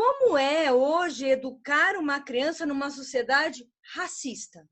Como é hoje educar uma criança numa sociedade racista?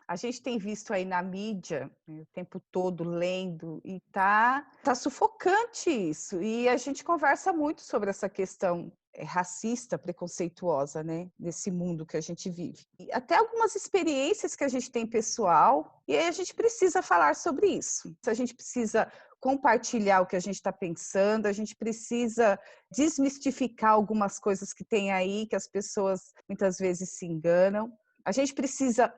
A gente tem visto aí na mídia, né, o tempo todo lendo, e tá sufocante isso. E a gente conversa muito sobre essa questão racista, preconceituosa, né, nesse mundo que a gente vive. E até algumas experiências que a gente tem pessoal, e aí a gente precisa falar sobre isso. A gente precisa compartilhar o que a gente está pensando, a gente precisa desmistificar algumas coisas que tem aí, que as pessoas muitas vezes se enganam. A gente precisa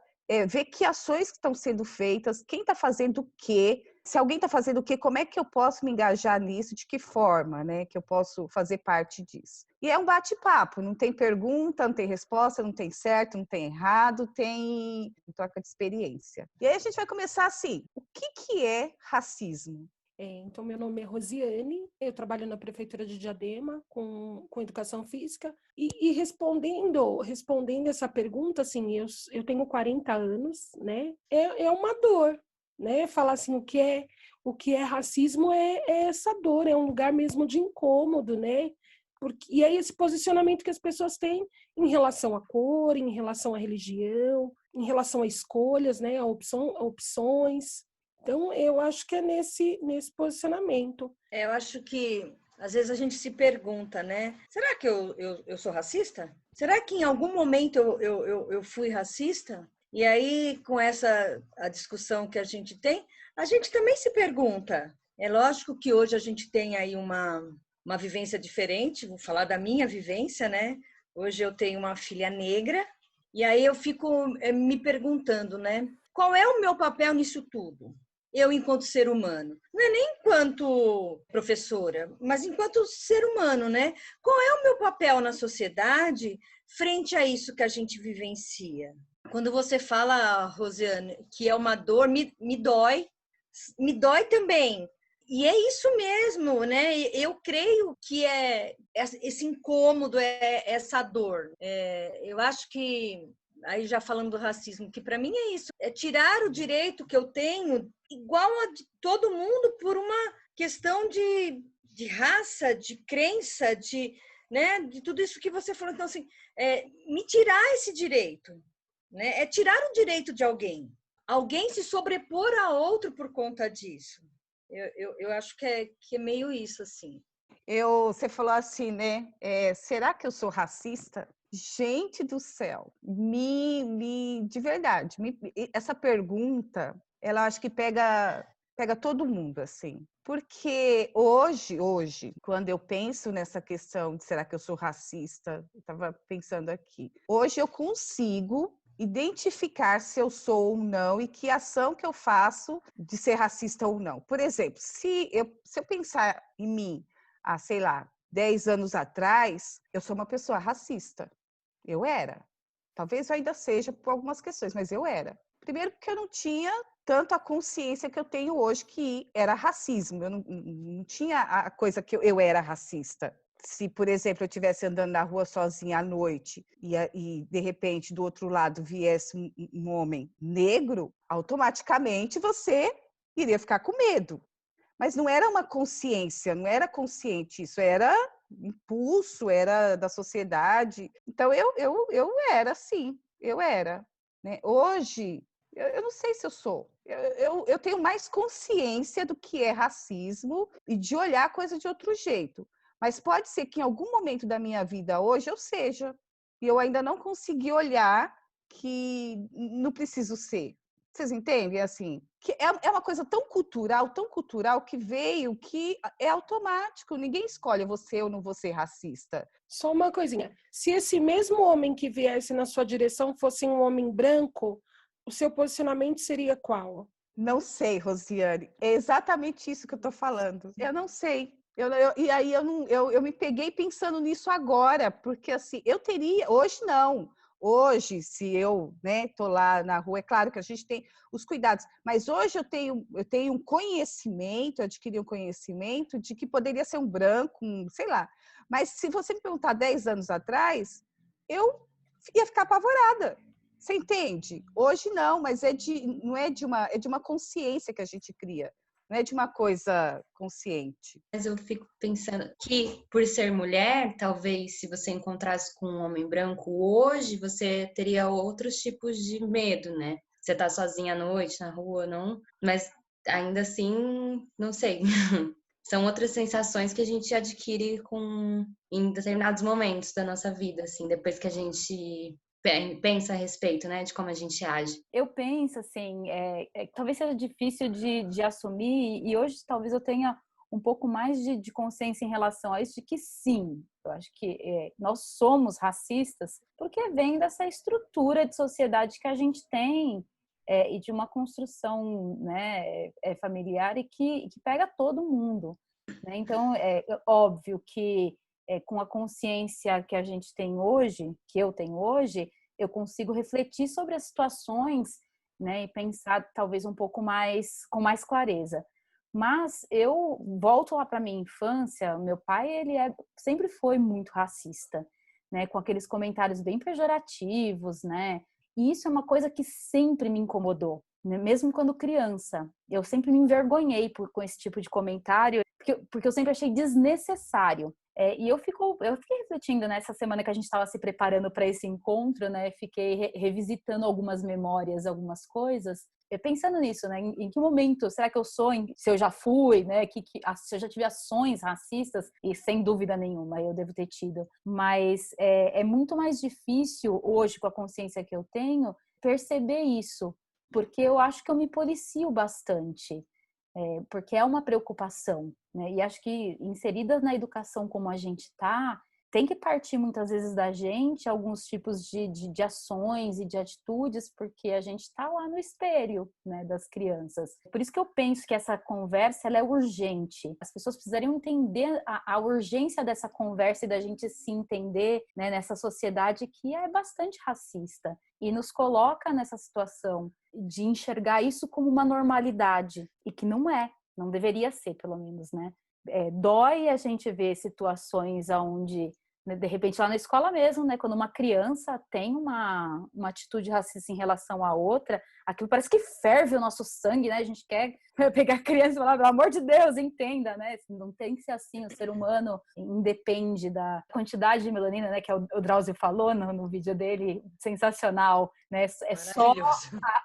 ver que ações que estão sendo feitas, quem está fazendo o quê, se alguém está fazendo o quê, como é que eu posso me engajar nisso, de que forma, né, que eu posso fazer parte disso. E é um bate-papo, não tem pergunta, não tem resposta, não tem certo, não tem errado, tem troca de experiência. E aí a gente vai começar assim, o que é racismo? Então, meu nome é Rosiane, eu trabalho na Prefeitura de Diadema com Educação Física e respondendo essa pergunta, assim, eu tenho 40 anos, né? É uma dor, né? Falar assim, o que é racismo é essa dor, é um lugar mesmo de incômodo, né? E aí esse posicionamento que as pessoas têm em relação à cor, em relação à religião, em relação a escolhas, né? A opções. Então, eu acho que é nesse posicionamento. Eu acho que, às vezes, a gente se pergunta, né? Será que eu sou racista? Será que em algum momento eu fui racista? E aí, com a discussão que a gente também se pergunta. É lógico que hoje a gente tem aí uma vivência diferente, vou falar da minha vivência, né? Hoje eu tenho uma filha negra, e aí eu fico me perguntando, né? Qual é o meu papel nisso tudo? Eu, enquanto ser humano, não é nem enquanto professora, mas enquanto ser humano, né? Qual é o meu papel na sociedade frente a isso que a gente vivencia? Quando você fala, Rosiane, que é uma dor, me me dói também. E é isso mesmo, né? Eu creio que é esse incômodo, é essa dor. Eu acho que, aí já falando do racismo, que para mim é isso, é tirar o direito que eu tenho igual a de todo mundo por uma questão de raça, de crença, né, de tudo isso que você falou. Então, assim, me tirar esse direito, né? É tirar o direito de alguém se sobrepor a outro por conta disso. Eu acho que é meio isso, assim. Você falou assim, né? Será que eu sou racista? Gente do céu, de verdade, essa pergunta, ela acho que pega todo mundo, assim. Porque hoje, quando eu penso nessa questão de será que eu sou racista, eu estava pensando aqui, hoje eu consigo identificar se eu sou ou não e que ação que eu faço de ser racista ou não. Por exemplo, se eu pensar em mim, sei lá, 10 anos atrás, eu sou uma pessoa racista. Eu era. Talvez eu ainda seja por algumas questões, mas eu era. Primeiro porque eu não tinha tanto a consciência que eu tenho hoje que era racismo. Eu não tinha a coisa que eu era racista. Se, por exemplo, eu estivesse andando na rua sozinha à noite e, de repente, do outro lado viesse um homem negro, automaticamente você iria ficar com medo. Mas não era uma consciência, não era consciente isso, era impulso, era da sociedade. Então, eu era, sim, eu era. Né? Hoje, eu não sei se eu sou. Eu tenho mais consciência do que é racismo e de olhar a coisa de outro jeito. Mas pode ser que em algum momento da minha vida hoje eu seja. E eu ainda não consegui olhar que não preciso ser. Vocês entendem? Assim, que é uma coisa tão cultural que veio que é automático. Ninguém escolhe você ou não vou ser racista. Só uma coisinha. Se esse mesmo homem que viesse na sua direção fosse um homem branco, o seu posicionamento seria qual? Não sei, Rosiane. É exatamente isso que eu estou falando. Eu não sei. E aí eu me peguei pensando nisso agora, porque assim, eu teria, hoje não. Hoje, se eu tô lá na rua, é claro que a gente tem os cuidados, mas hoje eu tenho um conhecimento, adquiri um conhecimento de que poderia ser um branco, sei lá. Mas se você me perguntar 10 anos atrás, eu ia ficar apavorada. Você entende? Hoje não, mas não é de uma consciência que a gente cria. não é de uma coisa consciente. Mas eu fico pensando que, por ser mulher, talvez se você encontrasse com um homem branco hoje, você teria outros tipos de medo, né? Você tá sozinha à noite, na rua, não? Mas ainda assim, não sei. São outras sensações que a gente adquire em determinados momentos da nossa vida, assim, depois que a gente pensa a respeito, né, de como a gente age. Eu penso, assim, talvez seja difícil de assumir, e hoje talvez eu tenha um pouco mais de consciência em relação a isso, de que sim, eu acho que nós somos racistas, porque vem dessa estrutura de sociedade que a gente tem, e de uma construção, né, familiar, e que pega todo mundo, né? Então, é óbvio que com a consciência que a gente tem hoje, que eu tenho hoje, eu consigo refletir sobre as situações, né, e pensar talvez um pouco mais, com mais clareza. Mas eu volto lá para minha infância, meu pai, sempre foi muito racista, né, com aqueles comentários bem pejorativos, né, e isso é uma coisa que sempre me incomodou, né, mesmo quando criança. Eu sempre me envergonhei com esse tipo de comentário, porque eu sempre achei desnecessário. E eu fiquei refletindo nessa semana que a gente estava se preparando para esse encontro, né? Fiquei revisitando algumas memórias, algumas coisas, pensando nisso, né? Em que momento será que eu sou? Se eu já fui, né? Se eu já tive ações racistas, e sem dúvida nenhuma eu devo ter tido. Mas é muito mais difícil hoje, com a consciência que eu tenho, perceber isso, porque eu acho que eu me policio bastante. Porque é uma preocupação, né? E acho que inserida na educação como a gente está, tem que partir muitas vezes da gente alguns tipos de ações e de atitudes, porque a gente está lá no espelho, né, das crianças. Por isso que eu penso que essa conversa ela é urgente. As pessoas precisariam entender a urgência dessa conversa e da gente se entender, né, nessa sociedade que é bastante racista e nos coloca nessa situação de enxergar isso como uma normalidade, e que não deveria ser, pelo menos, né? Dói a gente ver situações onde, né, de repente, lá na escola mesmo, né, quando uma criança tem uma atitude racista em relação à outra, aquilo parece que ferve o nosso sangue, né? A gente quer pegar a criança e falar, pelo amor de Deus, entenda, né? Não tem que ser assim, o ser humano independe da quantidade de melanina, né, que o Drauzio falou no vídeo dele, sensacional, né? É só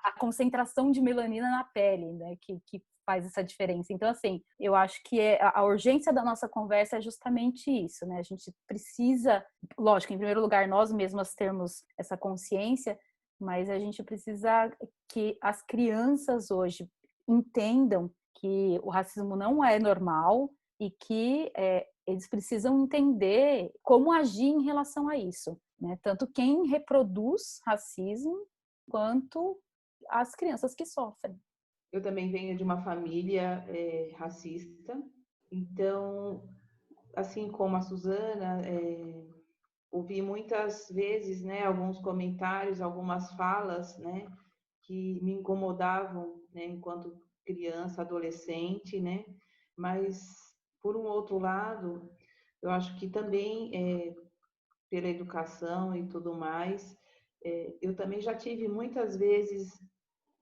a concentração de melanina na pele, né, que faz essa diferença. Então, assim, eu acho que a urgência da nossa conversa é justamente isso, né? A gente precisa, lógico, em primeiro lugar, nós mesmas termos essa consciência, mas a gente precisa que as crianças hoje entendam que o racismo não é normal e que eles precisam entender como agir em relação a isso, né? Tanto quem reproduz racismo quanto as crianças que sofrem. Eu também venho de uma família racista, então, assim como a Suzana, ouvi muitas vezes, né, alguns comentários, algumas falas, né, que me incomodavam, né, enquanto criança, adolescente, né, mas, por um outro lado, eu acho que também, pela educação e tudo mais, eu também já tive muitas vezes.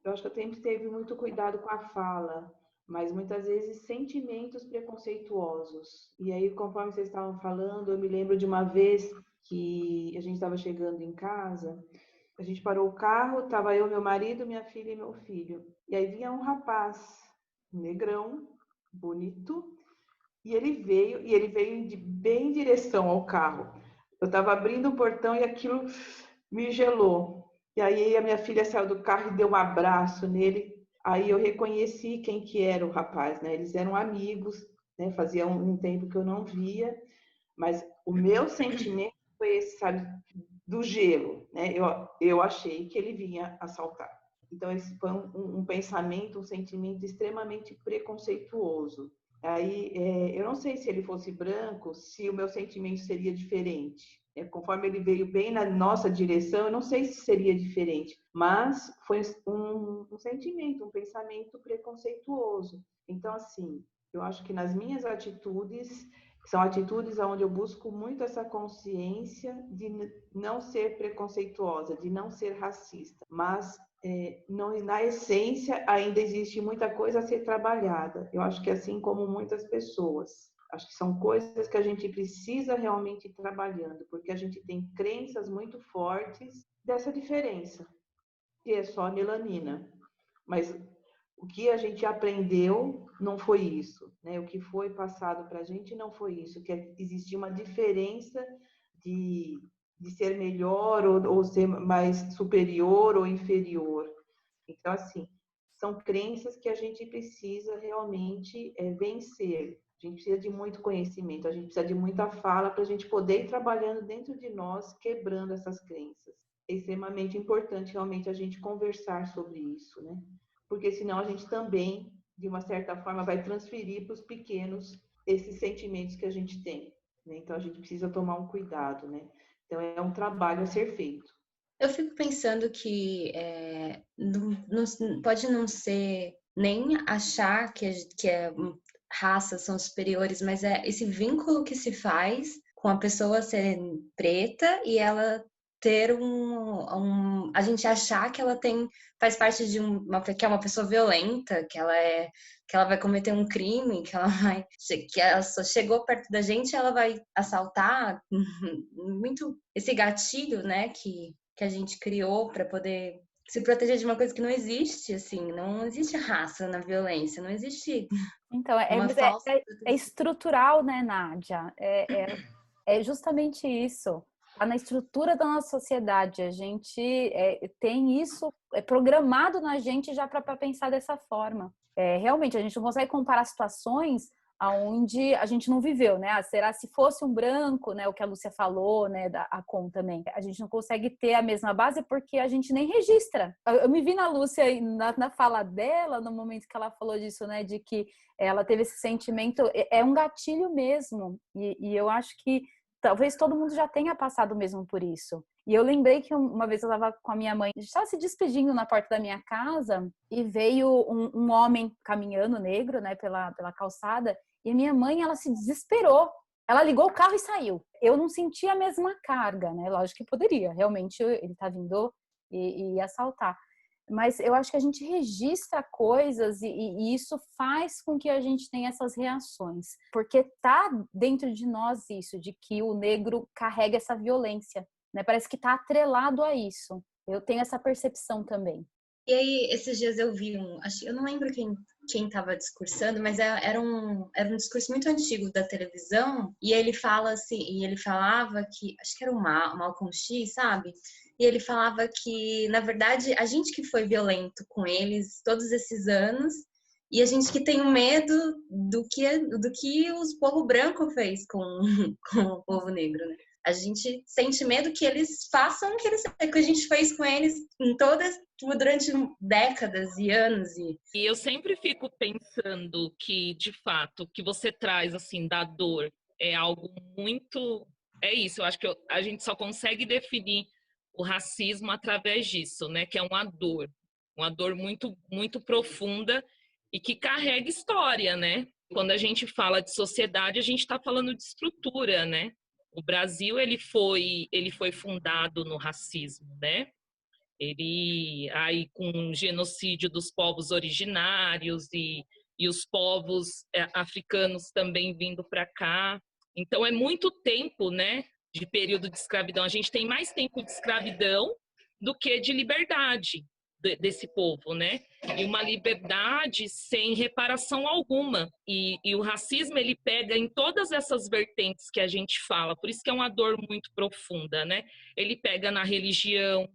Eu acho que eu sempre teve muito cuidado com a fala, mas muitas vezes sentimentos preconceituosos. E aí, conforme vocês estavam falando, eu me lembro de uma vez que a gente estava chegando em casa, a gente parou o carro, estava eu, meu marido, minha filha e meu filho. E aí vinha um rapaz, um negrão, bonito, e ele veio bem em direção ao carro. Eu estava abrindo o portão e aquilo me gelou. E aí a minha filha saiu do carro e deu um abraço nele. Aí eu reconheci quem que era o rapaz, né? Eles eram amigos, né? Fazia um tempo que eu não via, mas o meu sentimento foi esse, sabe, do gelo, né? Eu achei que ele vinha assaltar. Então esse foi um pensamento, um sentimento extremamente preconceituoso. Aí eu não sei se ele fosse branco, se o meu sentimento seria diferente. Conforme ele veio bem na nossa direção, eu não sei se seria diferente, mas foi um sentimento, um pensamento preconceituoso. Então, assim, eu acho que nas minhas atitudes, são atitudes onde eu busco muito essa consciência de não ser preconceituosa, de não ser racista, mas na essência, ainda existe muita coisa a ser trabalhada. Eu acho que assim como muitas pessoas. Acho que são coisas que a gente precisa realmente ir trabalhando, porque a gente tem crenças muito fortes dessa diferença, que é só a melanina. Mas o que a gente aprendeu não foi isso, né? O que foi passado para a gente não foi isso, que existia uma diferença de ser melhor ou ser mais superior ou inferior. Então, assim, são crenças que a gente precisa realmente vencer. A gente precisa de muito conhecimento, a gente precisa de muita fala para a gente poder ir trabalhando dentro de nós, quebrando essas crenças. É extremamente importante realmente a gente conversar sobre isso, né? Porque senão a gente também, de uma certa forma, vai transferir para os pequenos esses sentimentos que a gente tem, né? Então a gente precisa tomar um cuidado, né? Então é um trabalho a ser feito. Eu fico pensando que pode não ser nem achar que raças são superiores, mas é esse vínculo que se faz com a pessoa ser preta e ela ter a gente achar que ela faz parte de que é uma pessoa violenta, que ela vai cometer um crime, que ela só chegou perto da gente, ela vai assaltar. Muito esse gatilho, né, que a gente criou para poder se proteger de uma coisa que não existe, assim, não existe raça na violência, não existe. Então, é estrutural, né, Nádia? É justamente isso. Está na estrutura da nossa sociedade. A gente tem isso programado na gente já para pensar dessa forma. Realmente, a gente não consegue comparar situações onde a gente não viveu, né? Será se fosse um branco, né? O que a Lúcia falou, né? A Com também. A gente não consegue ter a mesma base porque a gente nem registra. Eu me vi na Lúcia, na fala dela, no momento que ela falou disso, né? De que ela teve esse sentimento. É um gatilho mesmo. E eu acho que talvez todo mundo já tenha passado mesmo por isso. E eu lembrei que uma vez eu estava com a minha mãe, estava se despedindo na porta da minha casa e veio um homem caminhando, negro, né, pela calçada, e minha mãe, ela se desesperou. Ela ligou o carro e saiu. Eu não senti a mesma carga, né? Lógico que poderia. Realmente, ele tá vindo e assaltar. Mas eu acho que a gente registra coisas e isso faz com que a gente tenha essas reações. Porque tá dentro de nós isso, de que o negro carrega essa violência, né? Parece que tá atrelado a isso. Eu tenho essa percepção também. E aí, esses dias eu vi eu não lembro quem estava discursando, mas era um discurso muito antigo da televisão, e ele fala assim, e ele falava que, acho que era o Malcolm X, sabe? E ele falava que, na verdade, a gente que foi violento com eles todos esses anos, e a gente que tem medo do que o povo branco fez com o povo negro, né? A gente sente medo que eles façam o que a gente fez com eles durante décadas e anos. E eu sempre fico pensando que, de fato, o que você traz assim da dor é algo muito... É isso, eu acho que a gente só consegue definir o racismo através disso, né? Que é uma dor muito, muito profunda e que carrega história, né? Quando a gente fala de sociedade, a gente está falando de estrutura, né? O Brasil, ele foi fundado no racismo, né? Ele, aí com o genocídio dos povos originários e os povos africanos também vindo para cá. Então, é muito tempo, né, de período de escravidão. A gente tem mais tempo de escravidão do que de liberdade desse povo, né? E uma liberdade sem reparação alguma. E o racismo, ele pega em todas essas vertentes que a gente fala, por isso que é uma dor muito profunda, né? Ele pega na religião,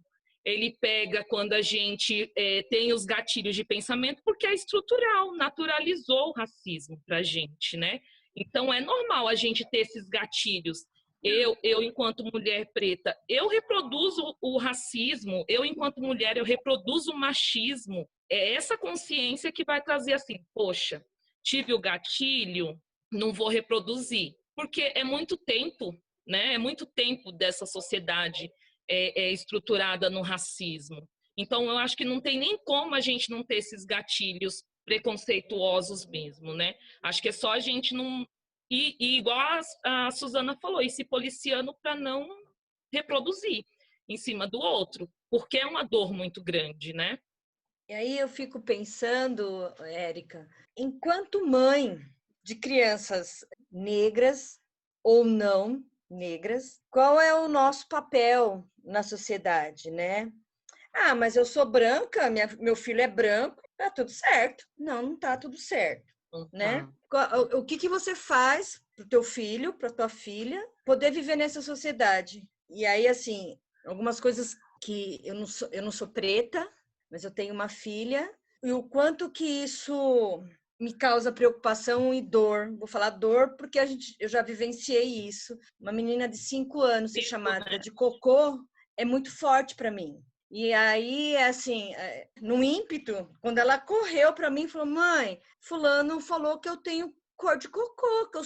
ele pega quando a gente tem os gatilhos de pensamento, porque é estrutural, naturalizou o racismo pra gente, né? Então, é normal a gente ter esses gatilhos. Eu, enquanto mulher preta, eu reproduzo o racismo, eu, enquanto mulher, eu reproduzo o machismo. É essa consciência que vai trazer assim, poxa, tive o gatilho, não vou reproduzir. Porque é muito tempo, né? É muito tempo dessa sociedade estruturada no racismo. Então, eu acho que não tem nem como a gente não ter esses gatilhos preconceituosos mesmo, né? Acho que é só a gente não... E igual a Suzana falou, ir se policiando para não reproduzir em cima do outro. porque é uma dor muito grande, né? E aí eu fico pensando, Érica, enquanto mãe de crianças negras ou não negras, qual é o nosso papel na sociedade, né? Ah, mas eu sou branca, meu filho é branco, tá tudo certo. Não, não tá tudo certo, né? O que você faz pro teu filho, pra tua filha, poder viver nessa sociedade? E aí, assim, algumas coisas que eu não sou preta, mas eu tenho uma filha, e o quanto que isso me causa preocupação e dor. Vou falar dor porque eu já vivenciei isso. Uma menina de 5 anos ser chamada de cocô é muito forte para mim. E aí, assim, no ímpeto, quando ela correu para mim, falou: mãe, fulano falou que eu tenho cor de cocô, que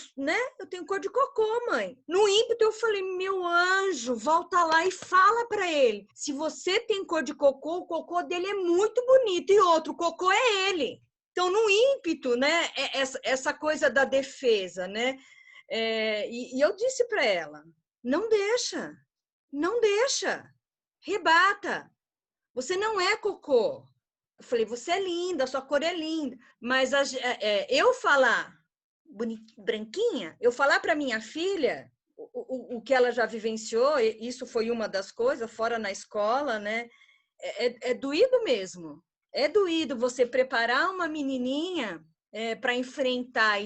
eu tenho cor de cocô, mãe. No ímpeto, eu falei: meu anjo, volta lá e fala para ele. Se você tem cor de cocô, o cocô dele é muito bonito. E outro, o cocô é ele. Então, no ímpeto, né, essa coisa da defesa, né? E eu disse para ela: não deixa, não deixa. Rebata. Você não é cocô. Eu falei, você é linda, sua cor é linda. Mas eu falar branquinha, eu falar para minha filha o que ela já vivenciou, isso foi uma das coisas, fora na escola, né? É doído mesmo. É doído você preparar uma menininha para enfrentar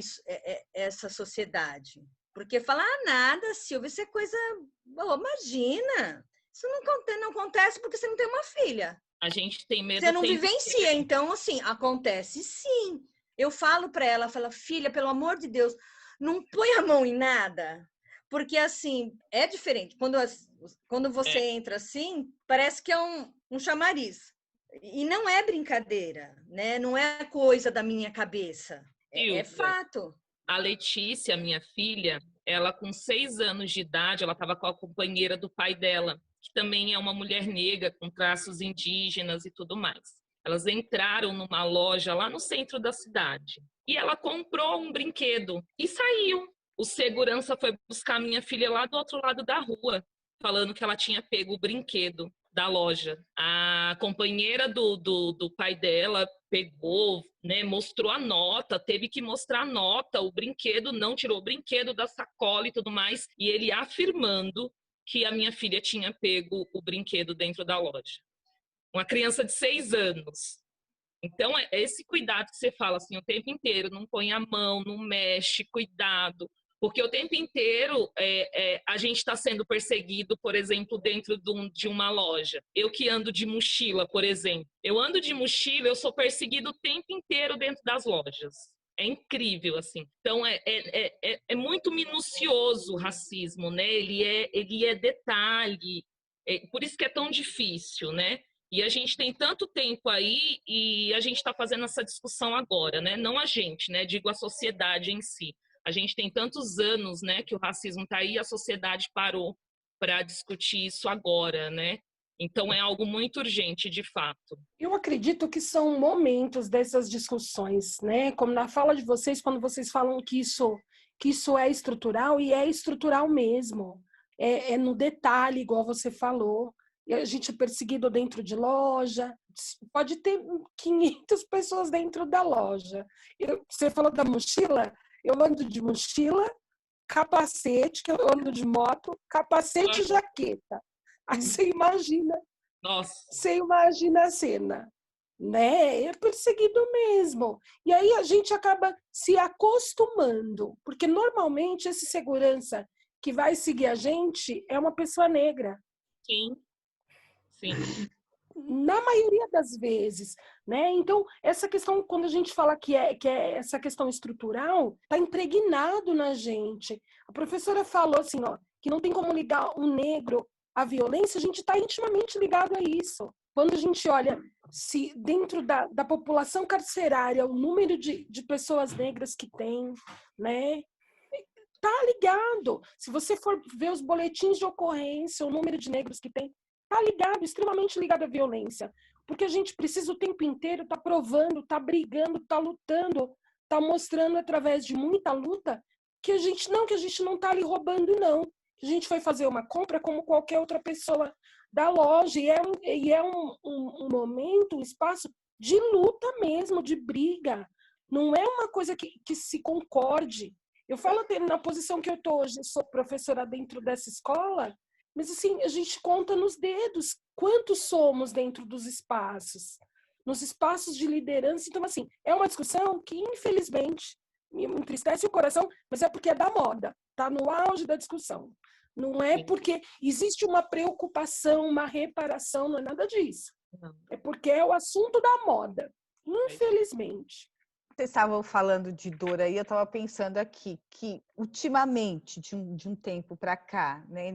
essa sociedade. Porque falar nada, Silvia, isso é coisa... Oh, imagina! Isso não acontece porque você não tem uma filha. A gente tem medo. Você não vivencia, então, assim, acontece sim. Eu falo para ela, falo, filha, pelo amor de Deus, não põe a mão em nada, porque, assim, é diferente. Quando você entra assim, parece que é um chamariz. E não é brincadeira, né? Não é coisa da minha cabeça. É fato. A Letícia, minha filha, ela com 6 anos de idade, ela estava com a companheira do pai dela, que também é uma mulher negra, com traços indígenas e tudo mais. Elas entraram numa loja lá no centro da cidade e ela comprou um brinquedo e saiu. O segurança foi buscar minha filha lá do outro lado da rua, falando que ela tinha pego o brinquedo da loja. A companheira do pai dela pegou, né, mostrou a nota, teve que mostrar a nota, o brinquedo, não tirou o brinquedo da sacola e tudo mais, e ele afirmando que a minha filha tinha pego o brinquedo dentro da loja. Uma criança de 6 anos. Então, é esse cuidado que você fala assim, o tempo inteiro, não põe a mão, não mexe, cuidado. Porque o tempo inteiro a gente está sendo perseguido, por exemplo, dentro de uma loja. Eu que ando de mochila, por exemplo. Eu ando de mochila, eu sou perseguido o tempo inteiro dentro das lojas. É incrível, assim. Então, é muito minucioso o racismo, né? Ele é detalhe. Por isso que é tão difícil, né? E a gente tem tanto tempo aí e a gente está fazendo essa discussão agora, né? Não a gente, né? Digo a sociedade em si. A gente tem tantos anos, né, que o racismo está aí e a sociedade parou para discutir isso agora, né? Então é algo muito urgente, de fato. Eu acredito que são momentos dessas discussões, né? Como na fala de vocês, quando vocês falam que isso é estrutural, e é estrutural mesmo. É no detalhe, igual você falou. A gente é perseguido dentro de loja, pode ter 500 pessoas dentro da loja. Você falou da mochila, eu ando de mochila, capacete, que eu ando de moto, capacete e jaqueta. Aí você imagina, você imagina a cena, né? É perseguido mesmo. E aí a gente acaba se acostumando, porque normalmente esse segurança que vai seguir a gente é uma pessoa negra. Sim. Sim. Na maioria das vezes, né? Então, essa questão, quando a gente fala que é essa questão estrutural, está impregnado na gente. A professora falou assim, ó, que não tem como ligar um negro à violência, a gente está intimamente ligado a isso. Quando a gente olha se dentro da população carcerária, o número de pessoas negras que tem, né? Tá ligado. Se você for ver os boletins de ocorrência, o número de negros que tem, tá ligado, extremamente ligado à violência. Porque a gente precisa o tempo inteiro tá provando, tá brigando, tá lutando, tá mostrando através de muita luta que a gente não tá ali roubando, não. que a gente foi fazer uma compra como qualquer outra pessoa da loja, e é um momento, um espaço de luta mesmo, de briga. Não é uma coisa que se concorde. Eu falo até na posição que eu estou hoje, eu sou professora dentro dessa escola, mas assim, a gente conta nos dedos quantos somos dentro dos espaços, nos espaços de liderança. Então, assim, é uma discussão que, infelizmente, me entristece o coração, mas é porque é da moda, está no auge da discussão. Não é porque existe uma preocupação, uma reparação, não é nada disso. É porque é o assunto da moda, infelizmente. Vocês estavam falando de dor aí, eu estava pensando aqui que ultimamente, de um tempo para cá, né,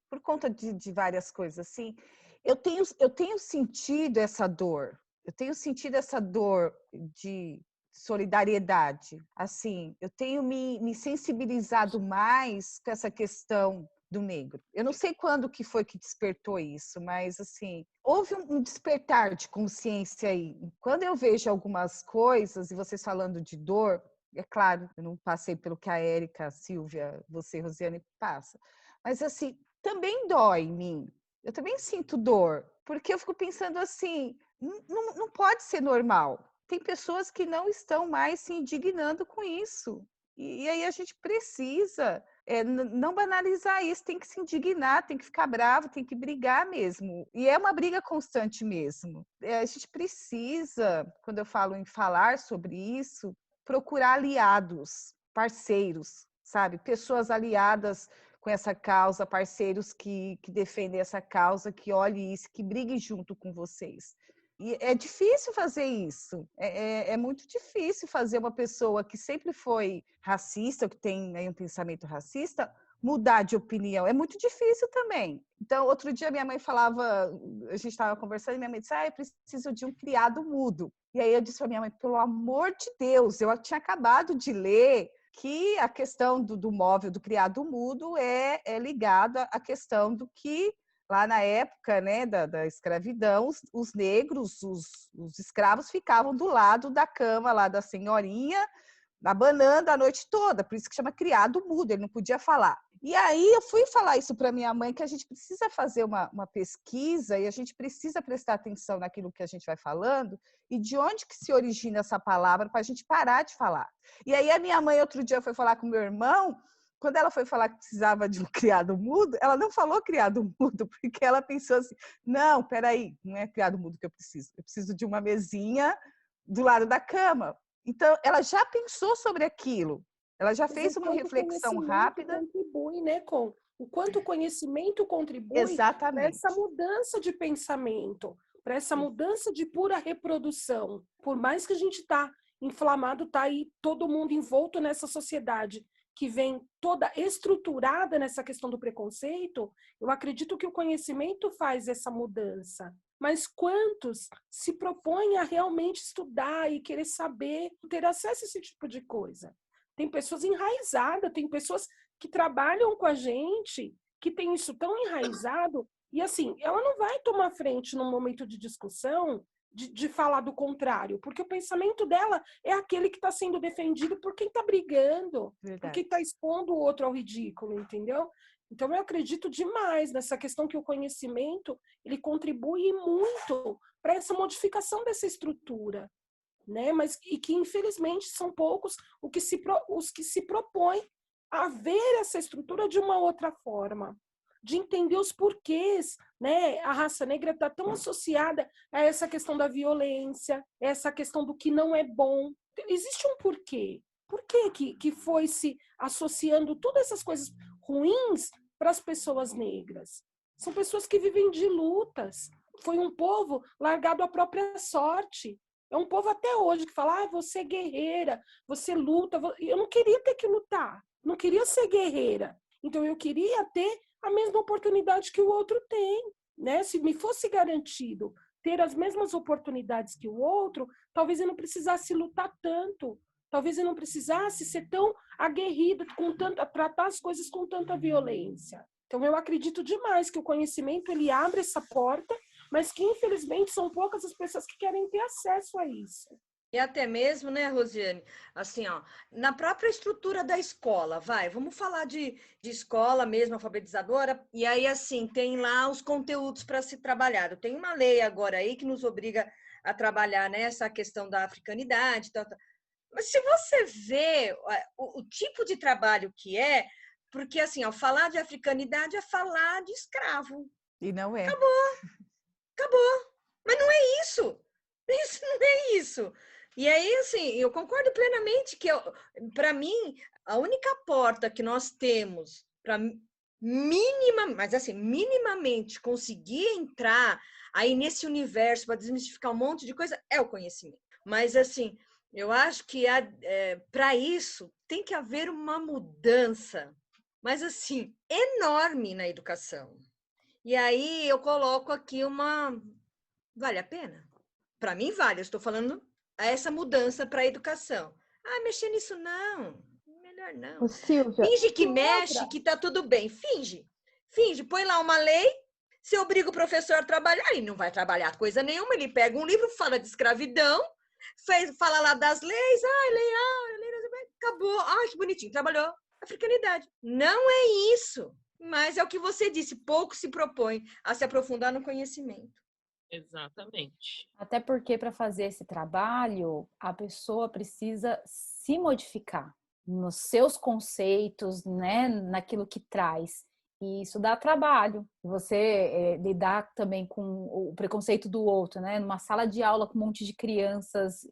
por conta de várias coisas assim, eu tenho sentido essa dor. Eu tenho sentido essa dor de solidariedade. Assim, eu tenho me sensibilizado mais com essa questão do negro. Eu não sei quando que foi que despertou isso, mas assim, houve um despertar de consciência aí. Quando eu vejo algumas coisas, e vocês falando de dor, é claro, eu não passei pelo que a Érica, a Silvia, você, Rosiane, passa, mas assim, também dói em mim. Eu também sinto dor, porque eu fico pensando assim, não pode ser normal. Tem pessoas que não estão mais se indignando com isso. E aí a gente precisa não banalizar isso, tem que se indignar, tem que ficar bravo, tem que brigar mesmo. E é uma briga constante mesmo. A gente precisa, quando eu falo em falar sobre isso, procurar aliados, parceiros, sabe? Pessoas aliadas com essa causa, parceiros que defendem essa causa, que olhem isso, que briguem junto com vocês. E é difícil fazer isso, é muito difícil fazer uma pessoa que sempre foi racista, que tem aí um pensamento racista, mudar de opinião. É muito difícil também. Então, outro dia minha mãe falava, a gente estava conversando, e minha mãe disse, eu preciso de um criado mudo. E aí eu disse para minha mãe, pelo amor de Deus, eu tinha acabado de ler que a questão do móvel, do criado mudo, é ligada à questão do que lá na época, né, da escravidão, os negros, os escravos ficavam do lado da cama lá da senhorinha, abanando a noite toda, por isso que chama criado mudo, ele não podia falar. E aí eu fui falar isso para minha mãe, que a gente precisa fazer uma pesquisa e a gente precisa prestar atenção naquilo que a gente vai falando e de onde que se origina essa palavra para a gente parar de falar. E aí a minha mãe outro dia foi falar com meu irmão, quando ela foi falar que precisava de um criado mudo, ela não falou criado mudo, porque ela pensou assim, não, peraí, não é criado mudo que eu preciso de uma mesinha do lado da cama. Então, ela já pensou sobre aquilo, ela já fez uma reflexão rápida. Contribui, né, com o quanto o conhecimento contribui para essa mudança de pensamento, para essa mudança de pura reprodução. Por mais que a gente está inflamado, está aí todo mundo envolto nessa sociedade que vem toda estruturada nessa questão do preconceito, eu acredito que o conhecimento faz essa mudança. Mas quantos se propõem a realmente estudar e querer saber, ter acesso a esse tipo de coisa? Tem pessoas enraizadas, tem pessoas que trabalham com a gente, que tem isso tão enraizado, e assim, ela não vai tomar frente num momento de discussão de falar do contrário, porque o pensamento dela é aquele que está sendo defendido por quem está brigando, por quem está expondo o outro ao ridículo, entendeu? Então, eu acredito demais nessa questão que o conhecimento ele contribui muito para essa modificação dessa estrutura, né? Mas e que, infelizmente, são poucos os que se propõem a ver essa estrutura de uma outra forma, de entender os porquês, né? A raça negra está tão associada a essa questão da violência, essa questão do que não é bom. Existe um porquê. Por que foi se associando todas essas coisas ruins para as pessoas negras? São pessoas que vivem de lutas. Foi um povo largado à própria sorte. É um povo até hoje que fala, você é guerreira, você luta. Eu não queria ter que lutar, não queria ser guerreira. Então, eu queria ter a mesma oportunidade que o outro tem, né? Se me fosse garantido ter as mesmas oportunidades que o outro, talvez eu não precisasse lutar tanto, talvez eu não precisasse ser tão aguerrida, tratar as coisas com tanta violência. Então, eu acredito demais que o conhecimento ele abre essa porta, mas que, infelizmente, são poucas as pessoas que querem ter acesso a isso. E até mesmo, né, Rosiane, assim, ó, na própria estrutura da escola, vamos falar de escola mesmo, alfabetizadora, e aí, assim, tem lá os conteúdos para se trabalhar. Tem uma lei agora aí que nos obriga a trabalhar nessa questão da africanidade, tal. Mas se você vê o tipo de trabalho que é, porque, assim, ó, falar de africanidade é falar de escravo. E não é. Acabou. Mas não é isso. Isso não é isso. E aí, assim, eu concordo plenamente que, para mim, a única porta que nós temos para mas assim, minimamente conseguir entrar aí nesse universo para desmistificar um monte de coisa é o conhecimento. Mas, assim, eu acho que para isso tem que haver uma mudança, mas, assim, enorme na educação. E aí eu coloco aqui vale a pena? Para mim, vale. Eu estou falando essa mudança para a educação. Mexer nisso não. Melhor não. Ô, Silvia, Finge que mexe, que tá tudo bem. Finge. Põe lá uma lei. Se obriga o professor a trabalhar, ele não vai trabalhar coisa nenhuma. Ele pega um livro, fala de escravidão, fala lá das leis. Lei, acabou. Que bonitinho. Trabalhou. Africanidade. Não é isso. Mas é o que você disse. Pouco se propõe a se aprofundar no conhecimento. Exatamente. Até porque para fazer esse trabalho, a pessoa precisa se modificar nos seus conceitos, né, naquilo que traz. E isso dá trabalho. Você lidar também com o preconceito do outro, né, numa sala de aula com um monte de crianças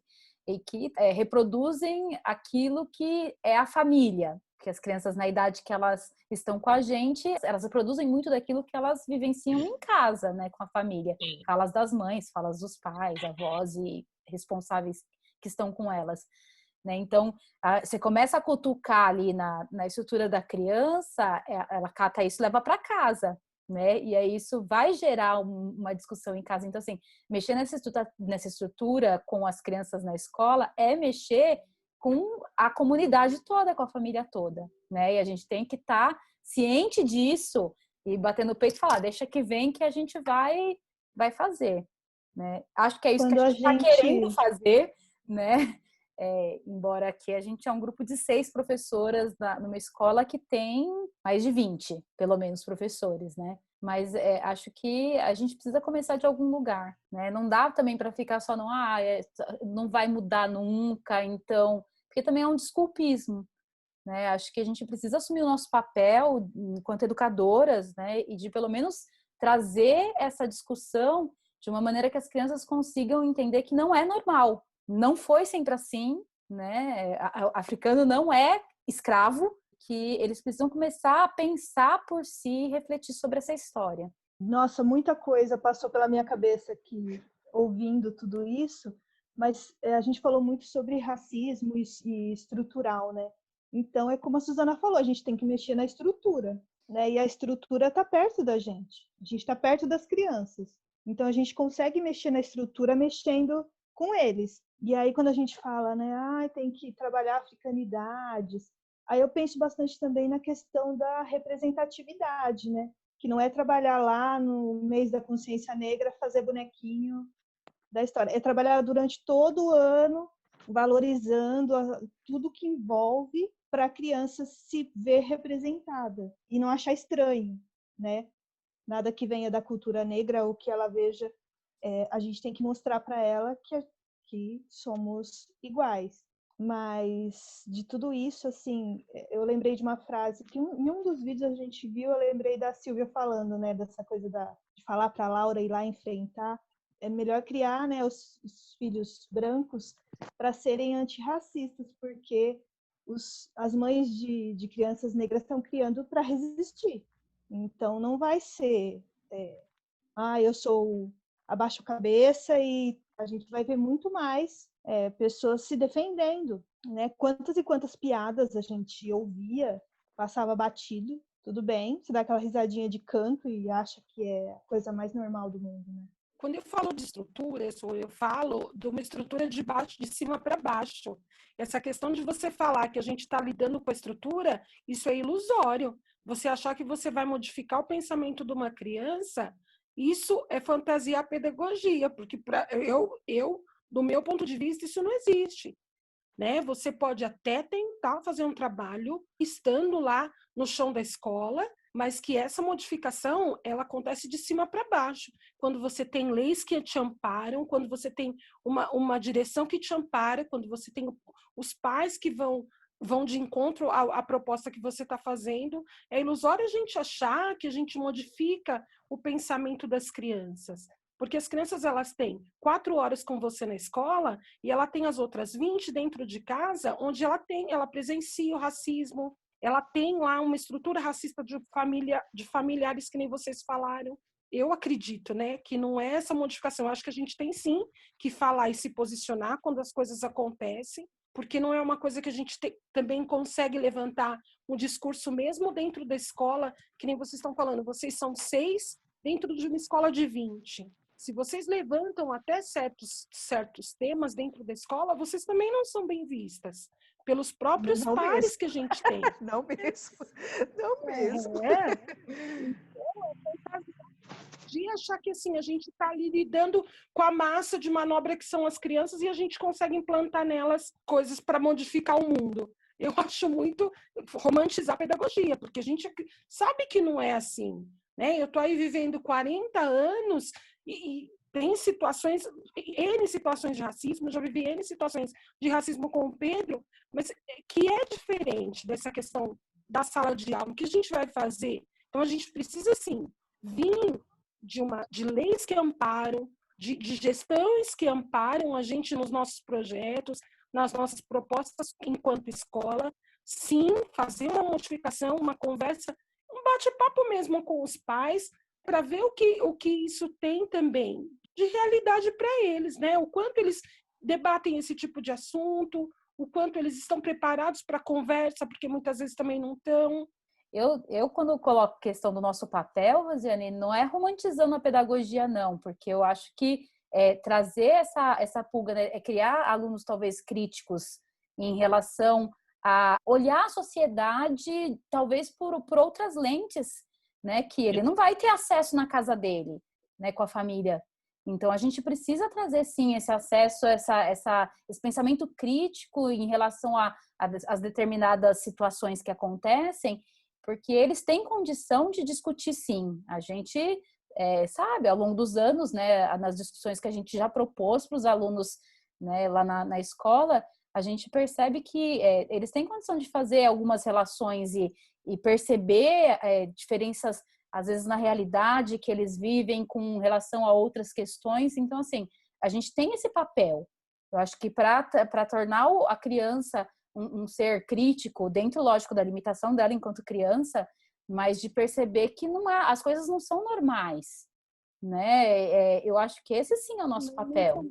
e que reproduzem aquilo que é a família. Que as crianças, na idade que elas estão com a gente, elas reproduzem muito daquilo que elas vivenciam em casa, né, com a família. Sim. Falas das mães, falas dos pais, avós e responsáveis que estão com elas. Né? Então, você começa a cutucar ali na estrutura da criança, ela cata isso e leva para casa. Né? E aí isso vai gerar uma discussão em casa. Então, assim, mexer nessa estrutura com as crianças na escola é mexer com a comunidade toda, com a família toda, né? E a gente tem que estar ciente disso e bater no peito e falar, deixa que vem que a gente vai fazer, né? Acho que é isso que a gente está querendo fazer, né? Embora aqui a gente é um grupo de 6 professoras numa escola que tem mais de 20, pelo menos, professores, né? Mas acho que a gente precisa começar de algum lugar, né? Não dá também para ficar só não vai mudar nunca, então... Porque também é um desculpismo, né? Acho que a gente precisa assumir o nosso papel enquanto educadoras, né? E de pelo menos trazer essa discussão de uma maneira que as crianças consigam entender que não é normal. Não foi sempre assim, né? O africano não é escravo, que eles precisam começar a pensar por si e refletir sobre essa história. Nossa, muita coisa passou pela minha cabeça aqui, ouvindo tudo isso, mas a gente falou muito sobre racismo e estrutural, né? Então, é como a Suzana falou, a gente tem que mexer na estrutura, né? E a estrutura está perto da gente, a gente está perto das crianças. Então, a gente consegue mexer na estrutura mexendo com eles. E aí, quando a gente fala, né, tem que trabalhar africanidades, aí eu penso bastante também na questão da representatividade, né? Que não é trabalhar lá no mês da consciência negra, fazer bonequinho da história. É trabalhar durante todo o ano, valorizando tudo que envolve para a criança se ver representada e não achar estranho, né? Nada que venha da cultura negra ou que ela veja, a gente tem que mostrar para ela que somos iguais. Mas de tudo isso, assim, eu lembrei de uma frase que em um dos vídeos a gente viu, eu lembrei da Silvia falando, né, dessa coisa de falar para a Laura ir lá enfrentar. É melhor criar, né, os filhos brancos para serem antirracistas, porque as mães de crianças negras estão criando para resistir. Então, não vai ser, eu sou abaixo a cabeça, e a gente vai ver muito mais pessoas se defendendo, né? Quantas e quantas piadas a gente ouvia, passava batido, tudo bem, você dá aquela risadinha de canto e acha que é a coisa mais normal do mundo, né? Quando eu falo de estrutura, eu falo de uma estrutura de baixo, de cima para baixo. Essa questão de você falar que a gente está lidando com a estrutura, isso é ilusório. Você achar que você vai modificar o pensamento de uma criança, isso é fantasiar a pedagogia, porque eu do meu ponto de vista, isso não existe. Né? Você pode até tentar fazer um trabalho estando lá no chão da escola, mas que essa modificação ela acontece de cima para baixo. Quando você tem leis que te amparam, quando você tem uma direção que te ampara, quando você tem os pais que vão de encontro à proposta que você está fazendo, é ilusório a gente achar que a gente modifica o pensamento das crianças. Porque as crianças, elas têm 4 horas com você na escola e ela tem as outras 20 dentro de casa, onde ela presencia o racismo, ela tem lá uma estrutura racista de familiares que nem vocês falaram. Eu acredito, né, que não é essa modificação. Eu acho que a gente tem sim que falar e se posicionar quando as coisas acontecem, porque não é uma coisa que a gente também consegue levantar um discurso mesmo dentro da escola, que nem vocês estão falando. Vocês são 6 dentro de uma escola de 20. Se vocês levantam até certos temas dentro da escola, vocês também não são bem vistas pelos próprios pares mesmo que a gente tem. Não mesmo. Não mesmo. Então, de achar que assim, a gente está ali lidando com a massa de manobra que são as crianças e a gente consegue implantar nelas coisas para modificar o mundo. Eu acho muito romantizar a pedagogia, porque a gente sabe que não é assim. Né? Eu estou aí vivendo 40 anos e tem situações, N situações de racismo, já vivi N situações de racismo com o Pedro, mas que é diferente dessa questão da sala de aula. O que a gente vai fazer? Então, a gente precisa, sim, vir de leis que amparam, de gestões que amparam a gente nos nossos projetos, nas nossas propostas enquanto escola, sim, fazer uma modificação, uma conversa, um bate-papo mesmo com os pais, para ver o que isso tem também de realidade para eles, né? O quanto eles debatem esse tipo de assunto, o quanto eles estão preparados para a conversa, porque muitas vezes também não estão. Eu, quando coloco a questão do nosso papel, Rosiane, não é romantizando a pedagogia, não, porque eu acho que trazer essa pulga, né, é criar alunos talvez críticos em relação a olhar a sociedade talvez por outras lentes, né, que ele não vai ter acesso na casa dele, né, com a família. Então, a gente precisa trazer, sim, esse acesso, esse pensamento crítico em relação às determinadas situações que acontecem, porque eles têm condição de discutir, sim. A gente sabe, ao longo dos anos, né, nas discussões que a gente já propôs para os alunos, né, lá na escola, a gente percebe que eles têm condição de fazer algumas relações e perceber diferenças, às vezes, na realidade que eles vivem com relação a outras questões. Então, assim, a gente tem esse papel. Eu acho que para tornar a criança um ser crítico, dentro, lógico, da limitação dela enquanto criança, mas de perceber que as coisas não são normais, né? Eu acho que esse, sim, é o nosso papel.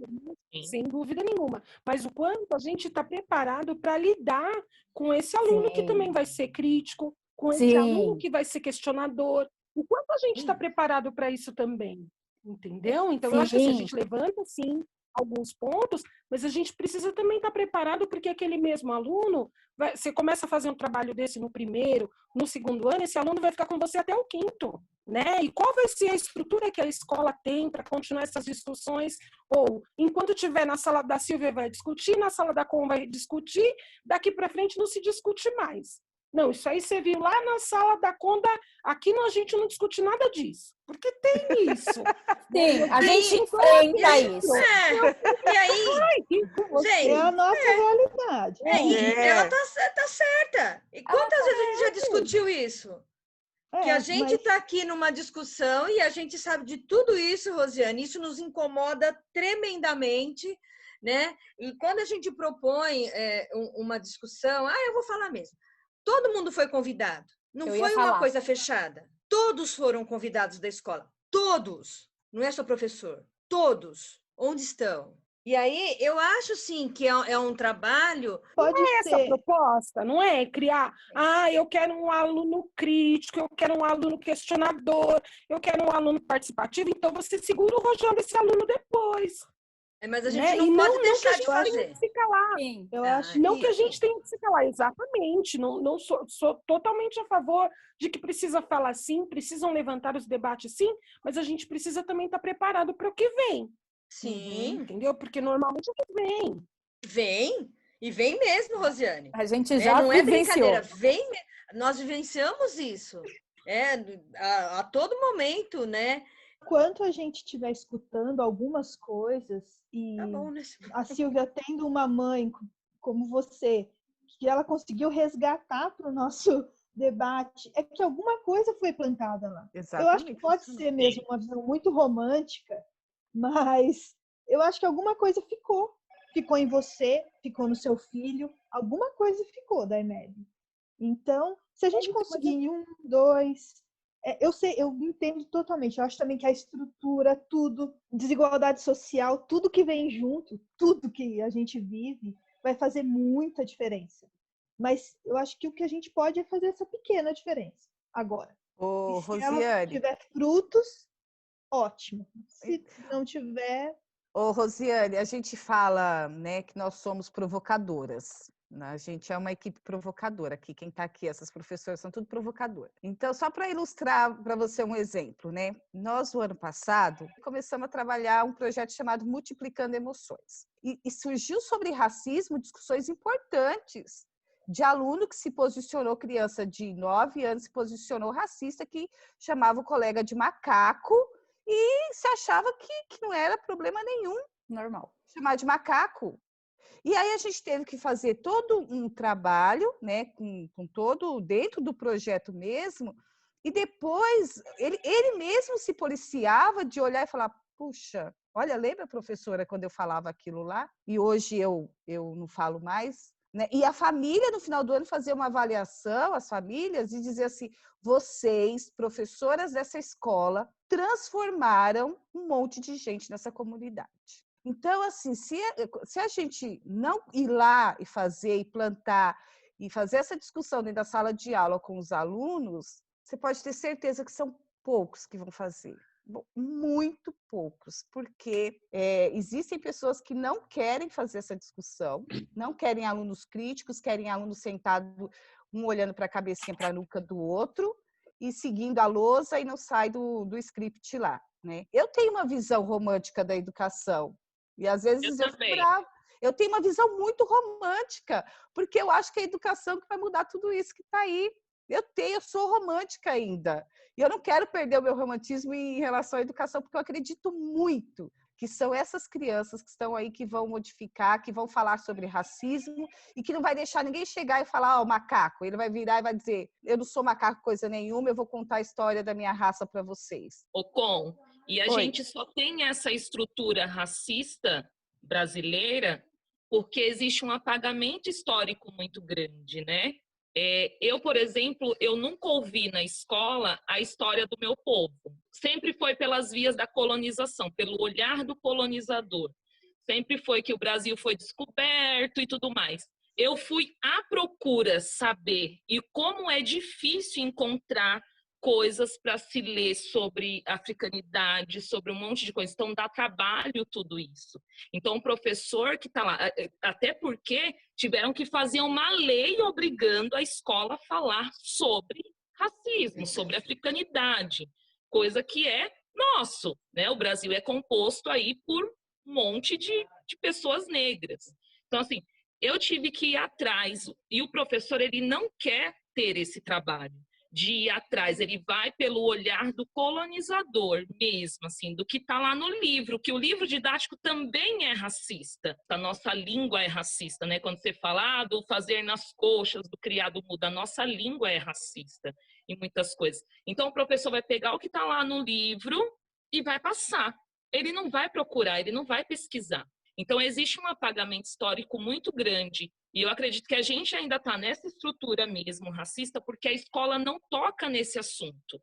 Sem dúvida nenhuma. Mas o quanto a gente está preparado para lidar com esse aluno Sim. que também vai ser crítico, com esse Sim. aluno que vai ser questionador. O quanto a gente está preparado para isso também, entendeu? Então, Sim. eu acho que assim, a gente levanta, sim, alguns pontos, mas a gente precisa também estar preparado, porque aquele mesmo aluno, você começa a fazer um trabalho desse no primeiro, no segundo ano, esse aluno vai ficar com você até o 5º, né? E qual vai ser a estrutura que a escola tem para continuar essas discussões? Ou, enquanto estiver na sala da Silvia, vai discutir, na sala da Com vai discutir, daqui para frente não se discute mais. Não, isso aí você viu lá na sala da Conda, aqui a gente não discute nada disso, porque tem isso. Sim, a gente enfrenta isso. E aí, gente, é a nossa realidade. Ela tá certa. E quantas vezes a gente já discutiu isso? Que a gente está aqui numa discussão e a gente sabe de tudo isso, Rosiane, isso nos incomoda tremendamente, né? E quando a gente propõe uma discussão, eu vou falar mesmo. Todo mundo foi convidado. Não foi uma coisa fechada. Todos foram convidados da escola. Todos. Não é só professor. Todos. Onde estão? E aí, eu acho, sim, que é um trabalho... Pode ser essa proposta, não é? Criar, eu quero um aluno crítico, eu quero um aluno questionador, eu quero um aluno participativo, então você segura o rojão desse aluno depois. Mas a gente não pode deixar de fazer. Se calar. Sim. Eu acho não que a gente tenha que se calar, exatamente. Não sou totalmente a favor de que precisa falar sim, precisam levantar os debates sim, mas a gente precisa também estar preparado para o que vem. Sim, Entendeu? Porque normalmente vem. vem. E vem mesmo, Rosiane. A gente Né? já Não é vivenciou. brincadeira, nós vivenciamos isso. A todo momento, né? Enquanto a gente estiver escutando algumas coisas e Tá bom, né? a Silvia tendo uma mãe como você, que ela conseguiu resgatar para o nosso debate, é que alguma coisa foi plantada lá. Eu acho que Exatamente. pode ser mesmo uma visão muito romântica, mas eu acho que alguma coisa ficou. Ficou em você, ficou no seu filho, alguma coisa ficou da IMED. Então, se a gente conseguir em 1, 2, eu sei, eu entendo totalmente. Eu acho também que a estrutura, tudo, desigualdade social, tudo que vem junto, tudo que a gente vive, vai fazer muita diferença. Mas eu acho que o que a gente pode é fazer essa pequena diferença agora. Ô, E se ela Rosiane, tiver frutos, ótimo. Se não tiver, Ô, Rosiane, a gente fala, né, que nós somos provocadoras, né? A gente é uma equipe provocadora aqui. Quem está aqui, essas professoras são tudo provocadoras. Então, só para ilustrar para você um exemplo, né? Nós, o ano passado, começamos a trabalhar um projeto chamado Multiplicando Emoções. E surgiu sobre racismo discussões importantes de aluno que se posicionou, criança de 9 anos, se posicionou racista, que chamava o colega de macaco, e se achava que não era problema nenhum Normal. chamar de macaco. E aí a gente teve que fazer todo um trabalho, né, com todo dentro do projeto mesmo, e depois ele mesmo se policiava de olhar e falar, puxa, olha, lembra, professora, quando eu falava aquilo lá? E hoje eu não falo mais. Né? E a família, no final do ano, fazer uma avaliação, as famílias, e dizer assim, vocês, professoras dessa escola, transformaram um monte de gente nessa comunidade. Então, assim, se a gente não ir lá e fazer, e plantar, e fazer essa discussão dentro da sala de aula com os alunos, você pode ter certeza que são poucos que vão fazer. Muito poucos, porque existem pessoas que não querem fazer essa discussão, não querem alunos críticos, querem alunos sentados, um olhando para a cabecinha, para a nuca do outro, e seguindo a lousa e não sai do script lá. Né? Eu tenho uma visão romântica da educação, e às vezes eu fico brava. Eu tenho uma visão muito romântica, porque eu acho que é a educação que vai mudar tudo isso que está aí. Eu sou romântica ainda. E eu não quero perder o meu romantismo em relação à educação, porque eu acredito muito que são essas crianças que estão aí que vão modificar, que vão falar sobre racismo e que não vai deixar ninguém chegar e falar, ó, macaco. Ele vai virar e vai dizer, eu não sou macaco coisa nenhuma, eu vou contar a história da minha raça para vocês. Ocon, e a gente só tem essa estrutura racista brasileira porque existe um apagamento histórico muito grande, né? Eu, por exemplo, eu nunca ouvi na escola a história do meu povo. Sempre foi pelas vias da colonização, pelo olhar do colonizador. Sempre foi que o Brasil foi descoberto e tudo mais. Eu fui à procura saber, e como é difícil encontrar coisas para se ler sobre africanidade, sobre um monte de coisas. Então, dá trabalho tudo isso. Então, o professor que está lá, até porque tiveram que fazer uma lei obrigando a escola a falar sobre racismo, sobre africanidade, coisa que é nosso, né? O Brasil é composto aí por um monte de pessoas negras. Então, assim, eu tive que ir atrás, e o professor, ele não quer ter esse trabalho de ir atrás, ele vai pelo olhar do colonizador mesmo, assim, do que está lá no livro, que o livro didático também é racista, a nossa língua é racista, né? Quando você fala do fazer nas coxas, do criado mudo, a nossa língua é racista em muitas coisas. Então o professor vai pegar o que está lá no livro e vai passar. Ele não vai procurar, ele não vai pesquisar. Então existe um apagamento histórico muito grande. E eu acredito que a gente ainda está nessa estrutura mesmo racista porque a escola não toca nesse assunto,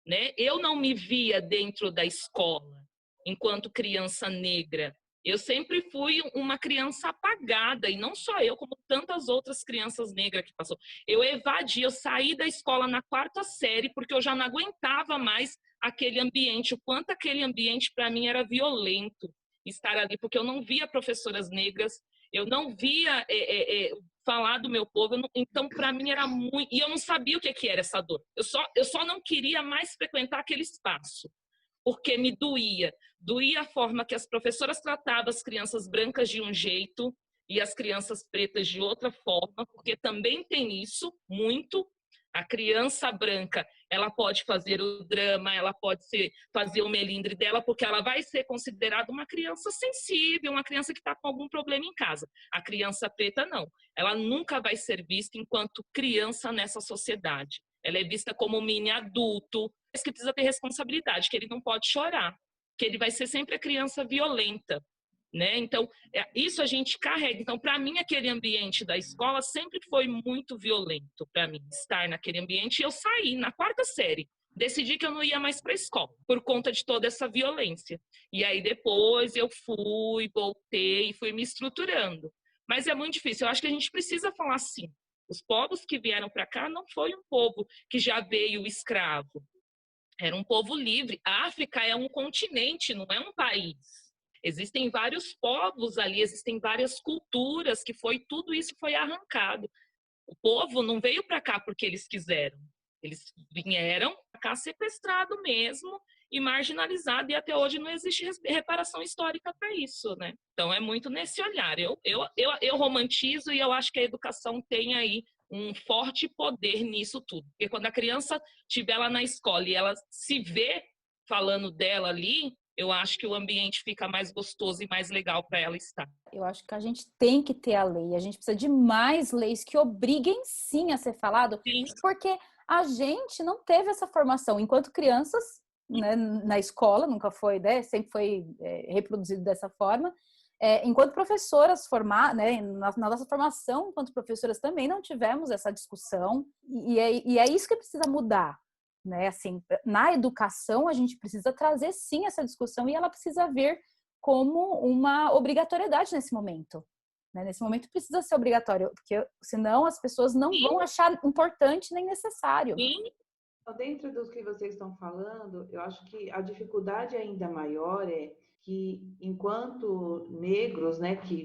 né? Eu não me via dentro da escola enquanto criança negra. Eu sempre fui uma criança apagada, e não só eu, como tantas outras crianças negras que passou. Eu evadi, eu saí da escola na 4ª série porque eu já não aguentava mais aquele ambiente, o quanto aquele ambiente para mim era violento estar ali, porque eu não via professoras negras, eu não via falar do meu povo, então para mim era muito... E eu não sabia o que era essa dor. Eu só não queria mais frequentar aquele espaço. porque me doía. Doía a forma que as professoras tratavam as crianças brancas de um jeito e as crianças pretas de outra forma, porque também tem isso muito. A criança branca, ela pode fazer o drama, ela pode fazer o melindre dela, porque ela vai ser considerada uma criança sensível, uma criança que está com algum problema em casa. A criança preta, não. Ela nunca vai ser vista enquanto criança nessa sociedade. Ela é vista como um mini adulto, que precisa ter responsabilidade, que ele não pode chorar, que ele vai ser sempre a criança violenta. Né? Então, isso a gente carrega. Então, para mim, aquele ambiente da escola sempre foi muito violento para mim, estar naquele ambiente. E eu saí na 4ª série. Decidi que eu não ia mais para a escola, por conta de toda essa violência. E aí, depois, eu voltei e fui me estruturando. Mas é muito difícil. Eu acho que a gente precisa falar assim. Os povos que vieram para cá não foi um povo que já veio escravo. Era um povo livre. A África é um continente, não é um país. Existem vários povos ali, existem várias culturas, que tudo isso foi arrancado. O povo não veio para cá porque eles quiseram. Eles vieram para cá sequestrado mesmo e marginalizado, e até hoje não existe reparação histórica para isso, né? Então é muito nesse olhar. Eu romantizo e eu acho que a educação tem aí um forte poder nisso tudo. Porque quando a criança estiver lá na escola e ela se vê falando dela ali, eu acho que o ambiente fica mais gostoso e mais legal para ela estar. Eu acho que a gente tem que ter a lei, a gente precisa de mais leis que obriguem sim a ser falado, Sim. Porque a gente não teve essa formação enquanto crianças, né, na escola, nunca foi, né, sempre foi reproduzido dessa forma. Enquanto professoras né, na nossa formação, enquanto professoras também não tivemos essa discussão, e é isso que precisa mudar. Né? Assim, na educação, a gente precisa trazer sim essa discussão e ela precisa vir como uma obrigatoriedade nesse momento. Né? Nesse momento precisa ser obrigatório, porque senão as pessoas não vão achar importante nem necessário. Sim. Dentro do que vocês estão falando, eu acho que a dificuldade ainda maior é que enquanto negros, né, que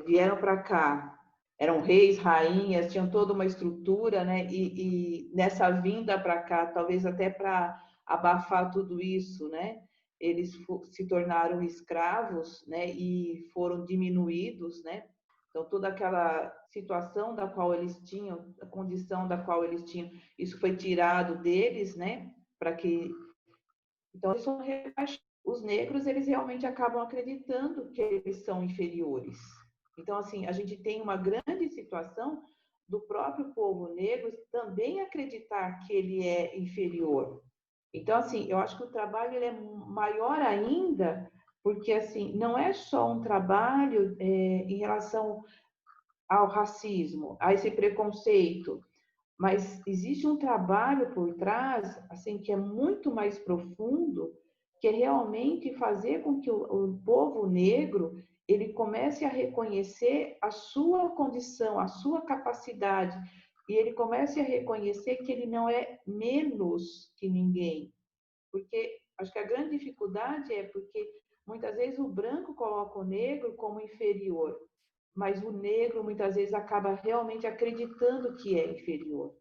vieram para cá, eram reis, rainhas, tinham toda uma estrutura, né? E nessa vinda para cá, talvez até para abafar tudo isso, né? Eles se tornaram escravos, né? E foram diminuídos, né? Então, toda aquela situação da qual eles tinham, a condição da qual eles tinham, isso foi tirado deles, né? Para que... Então, eles são rebaixados. Os negros, eles realmente acabam acreditando que eles são inferiores. Então, assim, a gente tem uma grande situação do próprio povo negro também acreditar que ele é inferior. Então, assim, eu acho que o trabalho ele é maior ainda, porque, assim, não é só um trabalho em relação ao racismo, a esse preconceito, mas existe um trabalho por trás, assim, que é muito mais profundo, que é realmente fazer com que o povo negro ele comece a reconhecer a sua condição, a sua capacidade, e ele comece a reconhecer que ele não é menos que ninguém. Porque acho que a grande dificuldade é porque muitas vezes o branco coloca o negro como inferior, mas o negro muitas vezes acaba realmente acreditando que é inferior.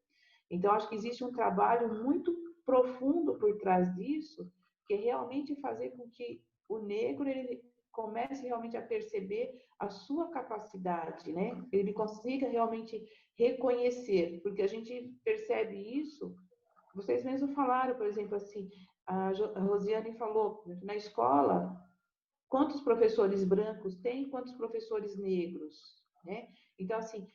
Então, acho que existe um trabalho muito profundo por trás disso, que é realmente fazer com que o negro ele comece realmente a perceber a sua capacidade, né? Ele consiga realmente reconhecer, porque a gente percebe isso. Vocês mesmos falaram, por exemplo, assim, a Rosiane falou, na escola, quantos professores brancos tem, quantos professores negros, né? Então, assim,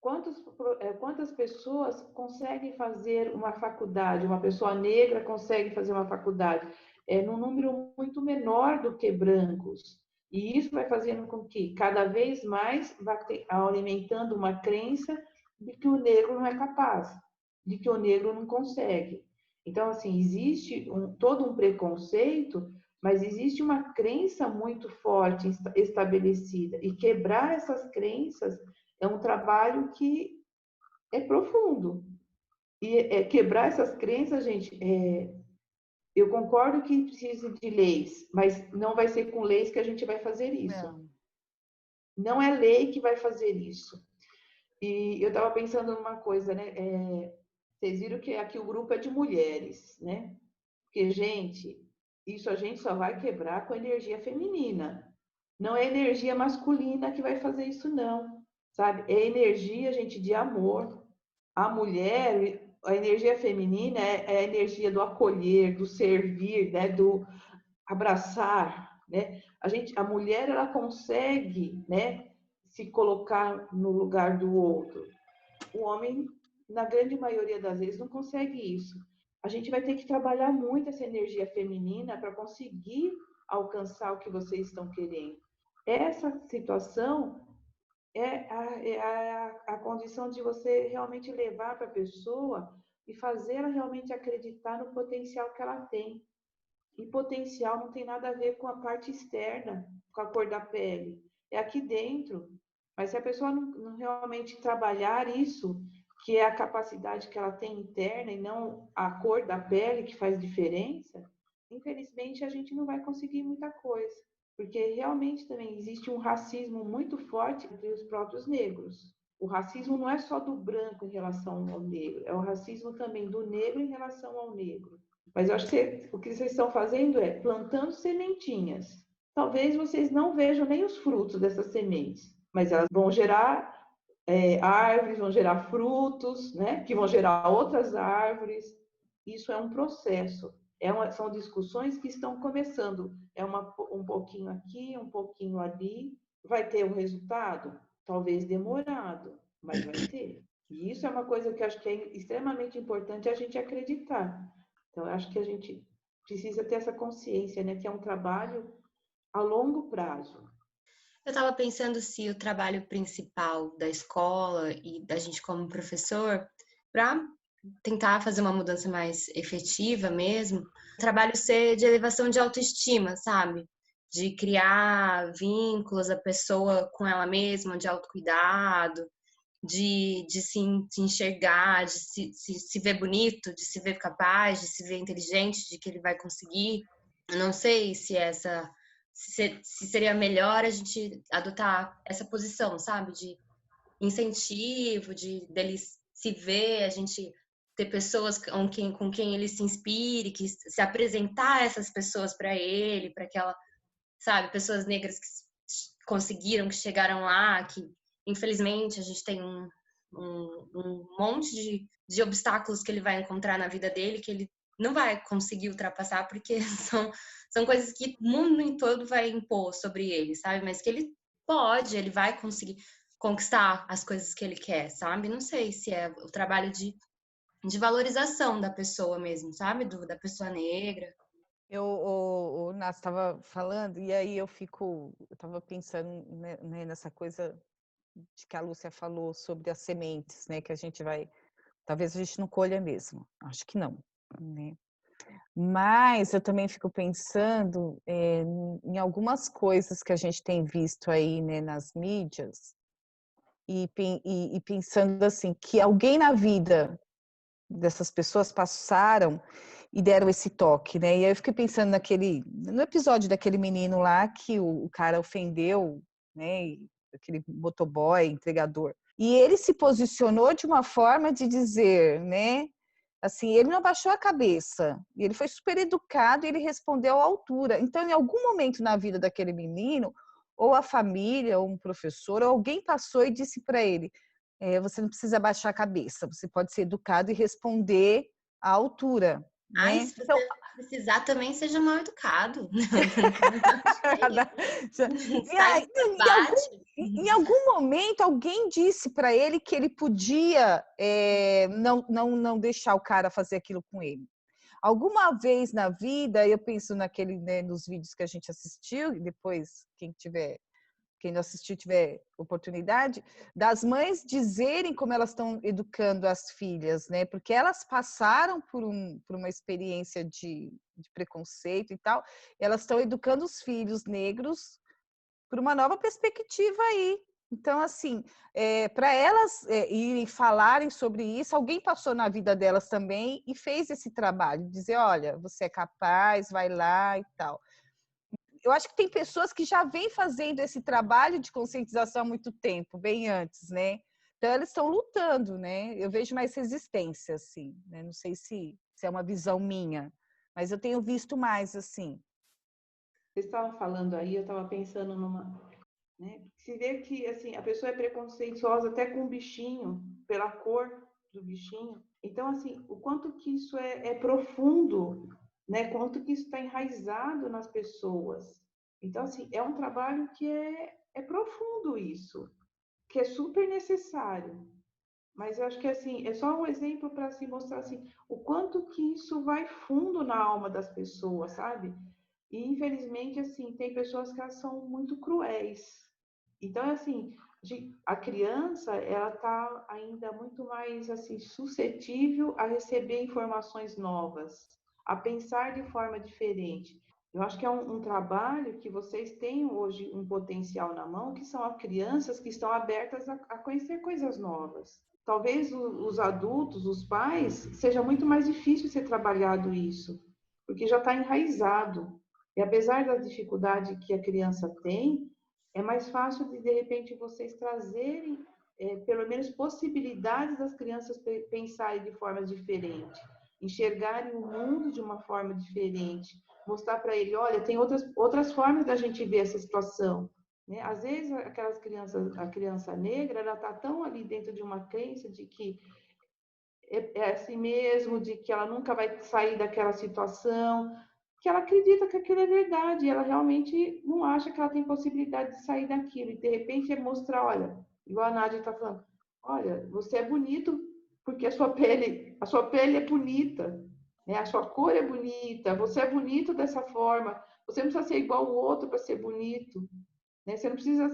quantas pessoas conseguem fazer uma faculdade, uma pessoa negra consegue fazer uma faculdade? Num número muito menor do que brancos. E isso vai fazendo com que cada vez mais vá alimentando uma crença de que o negro não é capaz, de que o negro não consegue. Então, assim, existe todo um preconceito, mas existe uma crença muito forte estabelecida. E quebrar essas crenças é um trabalho que é profundo. E quebrar essas crenças, gente, eu concordo que precisa de leis, mas não vai ser com leis que a gente vai fazer isso. Não é lei que vai fazer isso. E eu estava pensando numa coisa, né? Vocês viram que aqui o grupo é de mulheres, né? Porque, gente, isso a gente só vai quebrar com a energia feminina. Não é energia masculina que vai fazer isso, não. Sabe? É energia, gente, de amor. A mulher, a energia feminina é a energia do acolher, do servir, né? Do abraçar, né? A mulher, ela consegue, né? Se colocar no lugar do outro. O homem, na grande maioria das vezes, não consegue isso. A gente vai ter que trabalhar muito essa energia feminina para conseguir alcançar o que vocês estão querendo. Essa situação é a condição de você realmente levar para a pessoa e fazê-la realmente acreditar no potencial que ela tem. E potencial não tem nada a ver com a parte externa, com a cor da pele. É aqui dentro. Mas se a pessoa não realmente trabalhar isso, que é a capacidade que ela tem interna e não a cor da pele que faz diferença, infelizmente a gente não vai conseguir muita coisa. Porque realmente também existe um racismo muito forte entre os próprios negros. O racismo não é só do branco em relação ao negro, é o racismo também do negro em relação ao negro. Mas eu acho que o que vocês estão fazendo é plantando sementinhas. Talvez vocês não vejam nem os frutos dessas sementes, mas elas vão gerar árvores, vão gerar frutos, né? Que vão gerar outras árvores. Isso é um processo. São discussões que estão começando. Um pouquinho aqui, um pouquinho ali. Vai ter um resultado? Talvez demorado, mas vai ter. E isso é uma coisa que eu acho que é extremamente importante a gente acreditar. Então, eu acho que a gente precisa ter essa consciência, né? Que é um trabalho a longo prazo. Eu estava pensando se o trabalho principal da escola e da gente como professor, para tentar fazer uma mudança mais efetiva mesmo, o trabalho ser de elevação de autoestima, sabe? De criar vínculos, a pessoa com ela mesma, de autocuidado, de se enxergar, de se ver bonito, de se ver capaz, de se ver inteligente, de que ele vai conseguir. Eu não sei se seria melhor a gente adotar essa posição, sabe? De incentivo, dele se ver, a gente ter pessoas com quem ele se inspire, que se apresentar essas pessoas para ele, para aquela, sabe, pessoas negras que conseguiram, que chegaram lá, que infelizmente a gente tem um monte de obstáculos que ele vai encontrar na vida dele, que ele não vai conseguir ultrapassar, porque são coisas que o mundo em todo vai impor sobre ele, sabe? Mas que ele vai conseguir conquistar as coisas que ele quer, sabe? Não sei se é o trabalho de valorização da pessoa mesmo, sabe? Da pessoa negra. O Nas estava falando, e aí eu estava pensando, né, nessa coisa de que a Lúcia falou sobre as sementes, né? Que a gente vai... Talvez a gente não colha mesmo, acho que não, né? Mas eu também fico pensando em algumas coisas que a gente tem visto aí, né, nas mídias, e pensando assim, que alguém na vida dessas pessoas passaram e deram esse toque, né? E aí eu fiquei pensando no episódio daquele menino lá que o cara ofendeu, né? Aquele motoboy, entregador. E ele se posicionou de uma forma de dizer, né? Assim, ele não abaixou a cabeça, ele foi super educado e ele respondeu à altura. Então, em algum momento na vida daquele menino, ou a família, ou um professor, ou alguém passou e disse para ele: você não precisa abaixar a cabeça, você pode ser educado e responder à altura. Ai, Né? se você precisar, também seja mal educado. Em algum momento, alguém disse para ele que ele podia não deixar o cara fazer aquilo com ele. Alguma vez na vida, eu penso nos vídeos que a gente assistiu, e depois, quem não assistiu tiver oportunidade, das mães dizerem como elas estão educando as filhas, né? Porque elas passaram por uma experiência de preconceito e tal, e elas estão educando os filhos negros por uma nova perspectiva aí. Então, assim, para elas irem falarem sobre isso, alguém passou na vida delas também e fez esse trabalho, dizer, olha, você é capaz, vai lá e tal. Eu acho que tem pessoas que já vêm fazendo esse trabalho de conscientização há muito tempo, bem antes, né? Então, elas estão lutando, né? Eu vejo mais resistência, assim, né? Não sei se é uma visão minha, Mas eu tenho visto mais, assim. Vocês estavam falando aí, eu estava pensando numa... Né? Se vê que assim, a pessoa é preconceituosa até com o bichinho, pela cor do bichinho. Então, assim, o quanto que isso é profundo, né? Quanto que isso está enraizado nas pessoas. Então, assim, é um trabalho que é profundo isso, que é super necessário. Mas eu acho que assim, é só um exemplo para se mostrar assim, o quanto que isso vai fundo na alma das pessoas, sabe? E infelizmente assim, tem pessoas que elas são muito cruéis. Então assim, a criança, ela tá ainda muito mais assim suscetível a receber informações novas, a pensar de forma diferente. Eu acho que é um trabalho que vocês têm hoje um potencial na mão, que são as crianças que estão abertas a conhecer coisas novas. Talvez os adultos, os pais, seja muito mais difícil ser trabalhado isso, porque já está enraizado. E apesar da dificuldade que a criança tem, é mais fácil de repente, vocês trazerem, pelo menos, possibilidades das crianças pensarem de forma diferente, enxergarem o mundo de uma forma diferente, mostrar para ele, olha, tem outras formas da gente ver essa situação. Né? Às vezes, a criança negra, ela está tão ali dentro de uma crença de que é assim mesmo, de que ela nunca vai sair daquela situação, que ela acredita que aquilo é verdade, e ela realmente não acha que ela tem possibilidade de sair daquilo. E, de repente, é mostrar, olha, igual a Nádia está falando, olha, você é bonito porque a sua pele é bonita, né? A sua cor é bonita, você é bonito dessa forma, você não precisa ser igual ao outro para ser bonito. Né? Você não precisa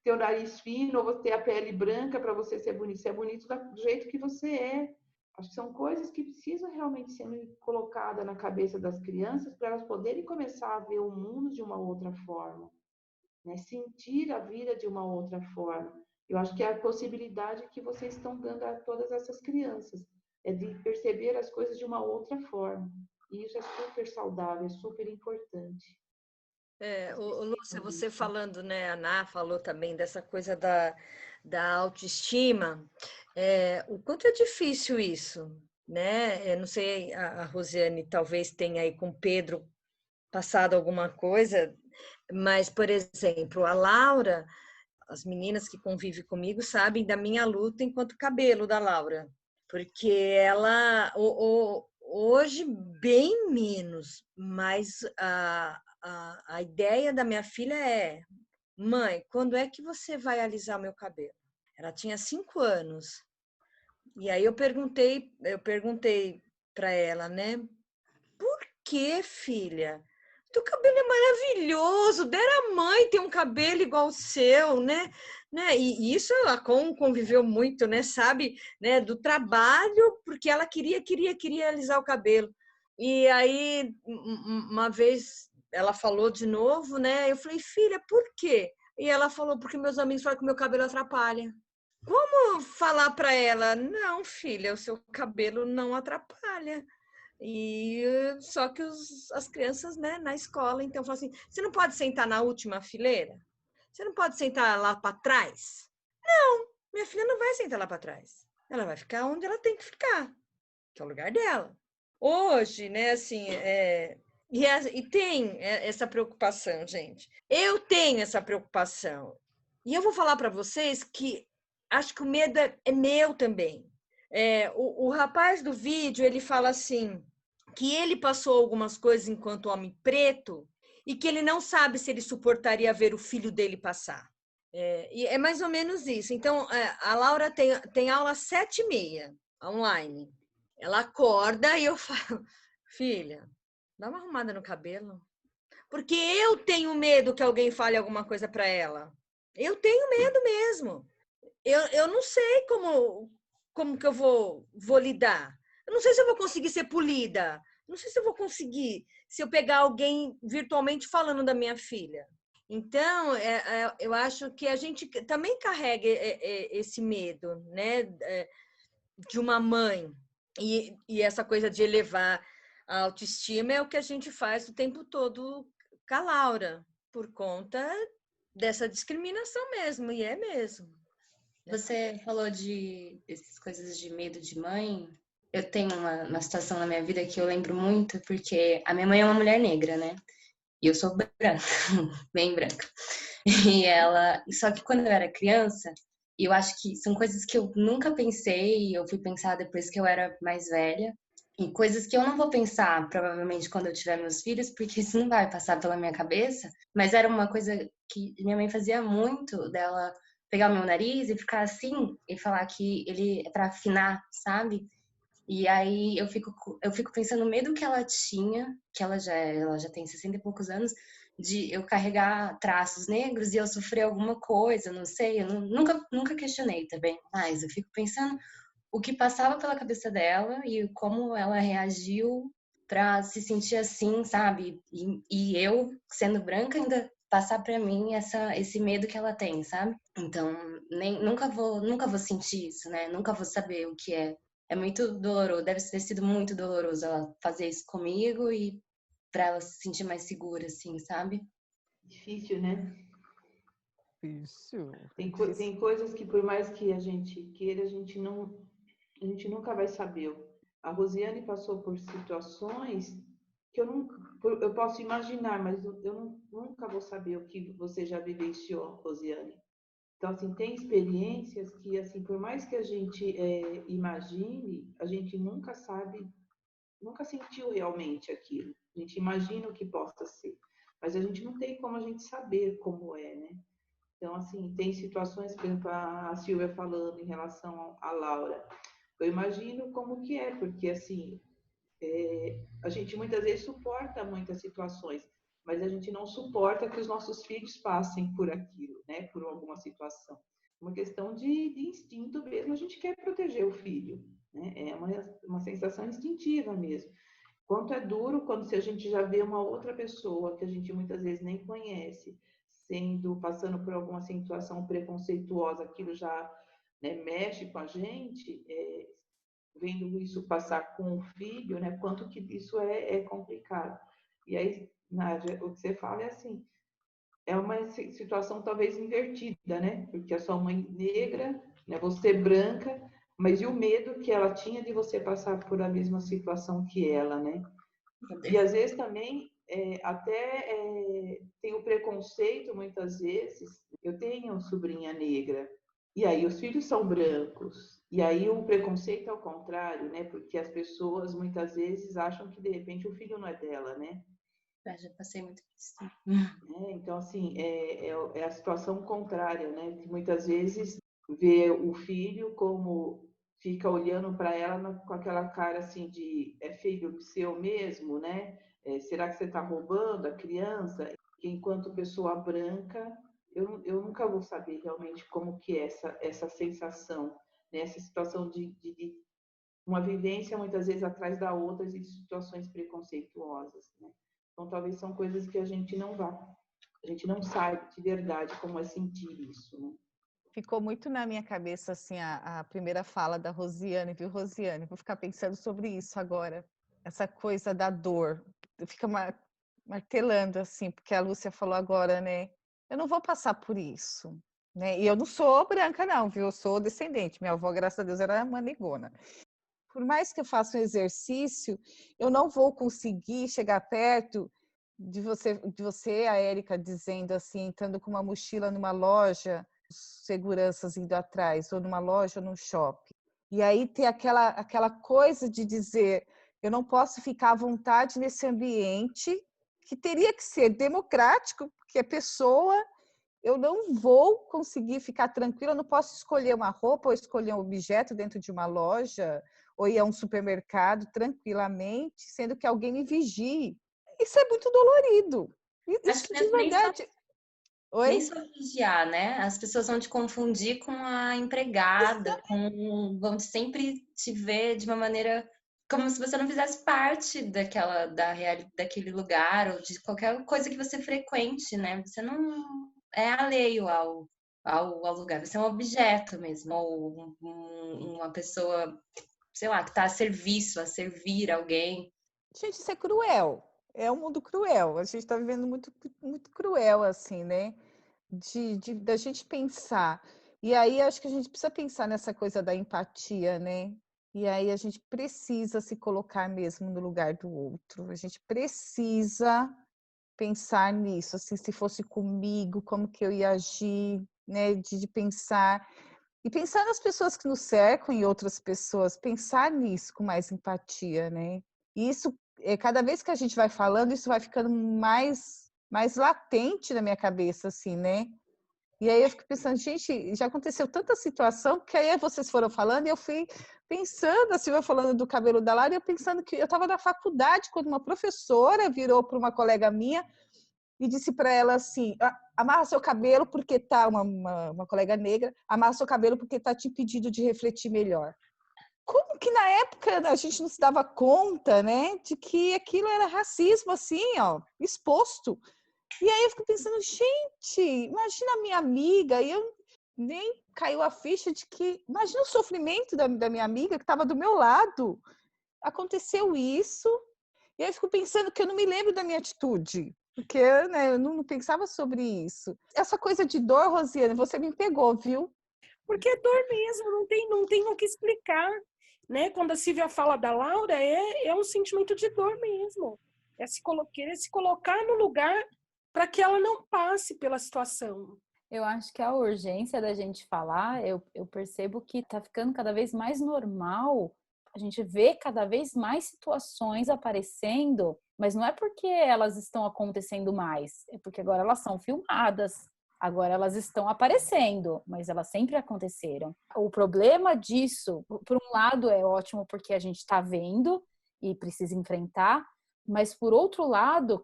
ter o nariz fino ou ter a pele branca para você ser bonito. Você é bonito do jeito que você é. Acho que são coisas que precisam realmente ser colocadas na cabeça das crianças para elas poderem começar a ver o mundo de uma outra forma, né? Sentir a vida de uma outra forma. Eu acho que é a possibilidade que vocês estão dando a todas essas crianças, é de perceber as coisas de uma outra forma. E isso é super saudável, é super importante. Lúcia, você falando, né, a Ana falou também dessa coisa da autoestima, o quanto é difícil isso, né? Eu não sei, a Rosiane talvez tenha aí com o Pedro passado alguma coisa, mas, por exemplo, a Laura, as meninas que convivem comigo sabem da minha luta enquanto cabelo da Laura, porque ela hoje bem menos, mas a ideia da minha filha é: mãe, quando é que você vai alisar meu cabelo? Ela tinha 5 anos. E aí eu perguntei para ela, né? Por que, filha? Teu cabelo é maravilhoso, dera a mãe ter um cabelo igual o seu, né? E isso ela conviveu muito, né? Sabe, né? Do trabalho, porque ela queria alisar o cabelo. E aí, uma vez, ela falou de novo, né? Eu falei, filha, por quê? E ela falou, porque meus amigos falam que meu cabelo atrapalha. Como falar para ela? Não, filha, o seu cabelo não atrapalha. E só que as crianças, né, na escola, então, falam assim: você não pode sentar na última fileira? Você não pode sentar lá para trás? Não, minha filha não vai sentar lá para trás. Ela vai ficar onde ela tem que ficar, que é o lugar dela. Hoje, né, assim, e tem essa preocupação, gente. Eu tenho essa preocupação. E eu vou falar para vocês que acho que o medo é meu também. O rapaz do vídeo, ele fala assim, que ele passou algumas coisas enquanto homem preto e que ele não sabe se ele suportaria ver o filho dele passar. E é mais ou menos isso. Então, a Laura tem aula às 7h30, online. Ela acorda e eu falo, filha, dá uma arrumada no cabelo. Porque eu tenho medo que alguém fale alguma coisa para ela. Eu tenho medo mesmo. Eu não sei como que eu vou lidar. Eu não sei se eu vou conseguir ser polida. Não sei se eu vou conseguir, se eu pegar alguém virtualmente falando da minha filha. Então, eu acho que a gente também carrega esse medo, né, de uma mãe. E essa coisa de elevar a autoestima é o que a gente faz o tempo todo com a Laura, por conta dessa discriminação mesmo, e é mesmo. Você falou dessas coisas de medo de mãe. eu tenho uma situação na minha vida que eu lembro muito, porque a minha mãe é uma mulher negra, né? E eu sou branca, bem branca. E só que quando eu era criança, e eu acho que são coisas que eu nunca pensei, e eu fui pensar depois que eu era mais velha, e coisas que eu não vou pensar provavelmente quando eu tiver meus filhos, porque isso não vai passar pela minha cabeça, mas era uma coisa que minha mãe fazia muito, dela pegar o meu nariz e ficar assim e falar que ele é para afinar, sabe? E aí eu fico pensando no medo que ela tinha, que ela já tem 60 e poucos anos, de eu carregar traços negros e eu sofrer alguma coisa, não sei, eu nunca questionei também, mas eu fico pensando o que passava pela cabeça dela e como ela reagiu para se sentir assim, sabe? E eu, sendo branca, ainda passar para mim esse medo que ela tem, sabe? Então, nunca vou sentir isso, né? Nunca vou saber o que é. É muito doloroso, deve ter sido muito doloroso ela fazer isso comigo e para ela se sentir mais segura, assim, sabe? Difícil, né? Isso. Tem coisas que, por mais que a gente queira, a gente nunca vai saber. A Rosiane passou por situações que eu posso imaginar, mas eu nunca vou saber o que você já vivenciou, Rosiane. Então, assim, tem experiências que, assim, por mais que a gente imagine, a gente nunca sabe, nunca sentiu realmente aquilo. A gente imagina o que possa ser, mas a gente não tem como a gente saber como é, né? Então, assim, tem situações, por exemplo, a Silvia falando em relação à Laura. Eu imagino como que é, porque, assim, a gente muitas vezes suporta muitas situações, mas a gente não suporta que os nossos filhos passem por aquilo, né? Por alguma situação. Uma questão de instinto mesmo, a gente quer proteger o filho, né? É uma sensação instintiva mesmo. Quanto é duro quando se a gente já vê uma outra pessoa que a gente muitas vezes nem conhece, passando por alguma situação preconceituosa, aquilo já, né, mexe com a gente, vendo isso passar com o filho, né? Quanto que isso é complicado. E aí, Nádia, o que você fala é assim, é uma situação talvez invertida, né? Porque a sua mãe negra, né? Você branca, mas e o medo que ela tinha de você passar por a mesma situação que ela, né? E às vezes também tem o preconceito, muitas vezes. Eu tenho sobrinha negra, e aí os filhos são brancos. E aí o preconceito é ao contrário, né? Porque as pessoas muitas vezes acham que de repente o filho não é dela, né? Já passei muito isso. Então, assim, é a situação contrária, né? Que muitas vezes vê o filho como fica olhando para ela com aquela cara assim de é filho seu mesmo, né? Será que você está roubando a criança? Enquanto pessoa branca, eu nunca vou saber realmente como que é essa sensação, né? Essa situação de uma vivência muitas vezes atrás da outra e de situações preconceituosas, né? Então, talvez são coisas que a gente não sabe de verdade como é sentir isso, né? Ficou muito na minha cabeça, assim, a primeira fala da Rosiane, viu, Rosiane? Vou ficar pensando sobre isso agora. Essa coisa da dor. Fica martelando, assim, porque a Lúcia falou agora, né? Eu não vou passar por isso, né? E eu não sou branca, não, viu? Eu sou descendente. Minha avó, graças a Deus, era uma negona. Por mais que eu faça um exercício, eu não vou conseguir chegar perto de você, a Érica, dizendo assim, entrando com uma mochila numa loja, seguranças indo atrás, ou numa loja ou num shopping. E aí ter aquela coisa de dizer, eu não posso ficar à vontade nesse ambiente, que teria que ser democrático, porque a pessoa, eu não vou conseguir ficar tranquila, eu não posso escolher uma roupa ou escolher um objeto dentro de uma loja, ou ir a um supermercado tranquilamente, sendo que alguém me vigie. Isso é muito dolorido. Acho Isso que de verdade. Nem Oi? só vigiar, né? As pessoas vão te confundir com a empregada, vão sempre te ver de uma maneira como se você não fizesse parte daquele lugar ou de qualquer coisa que você frequente, né? Você não é alheio ao lugar, você é um objeto mesmo, ou uma pessoa, sei lá, que está a serviço, a servir alguém. Gente, isso é cruel. É um mundo cruel. A gente está vivendo muito, muito cruel, assim, né? Da gente pensar. E aí, acho que a gente precisa pensar nessa coisa da empatia, né? E aí a gente precisa se colocar mesmo no lugar do outro. A gente precisa pensar nisso, assim, se fosse comigo, como que eu ia agir, né? De pensar. E pensar nas pessoas que nos cercam e outras pessoas, pensar nisso com mais empatia, né? E isso, cada vez que a gente vai falando, isso vai ficando mais latente na minha cabeça, assim, né? E aí eu fico pensando, gente, já aconteceu tanta situação, que aí vocês foram falando e eu fui pensando, assim, eu falando do cabelo da Lara, e eu pensando que eu estava na faculdade, quando uma professora virou para uma colega minha e disse para ela assim, amarra seu cabelo porque tá, uma colega negra, amarra seu cabelo porque tá te impedindo de refletir melhor. Como que na época a gente não se dava conta, né, de que aquilo era racismo, assim, ó, exposto. E aí eu fico pensando, gente, imagina a minha amiga, e eu nem caiu a ficha de que, imagina o sofrimento da minha amiga que estava do meu lado. Aconteceu isso, e aí eu fico pensando que eu não me lembro da minha atitude, porque, né, eu não pensava sobre isso. Essa coisa de dor, Rosiane, você me pegou, viu? Porque é dor mesmo, não tem o que explicar. Né? Quando a Silvia fala da Laura, é um sentimento de dor mesmo. É querer se colocar no lugar para que ela não passe pela situação. Eu acho que a urgência da gente falar, eu percebo que está ficando cada vez mais normal. A gente vê cada vez mais situações aparecendo, mas não é porque elas estão acontecendo mais, é porque agora elas são filmadas, agora elas estão aparecendo, mas elas sempre aconteceram. O problema disso, por um lado, é ótimo porque a gente está vendo e precisa enfrentar, mas por outro lado,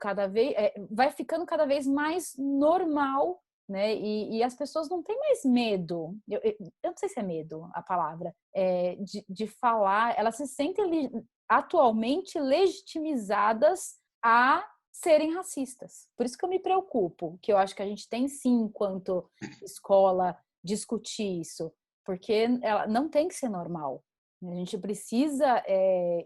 vai ficando cada vez mais normal, né? E as pessoas não têm mais medo, eu não sei se é medo a palavra, de falar, elas se sentem atualmente legitimizadas a serem racistas. Por isso que eu me preocupo, que eu acho que a gente tem sim, enquanto escola, discutir isso, porque ela não tem que ser normal. A gente precisa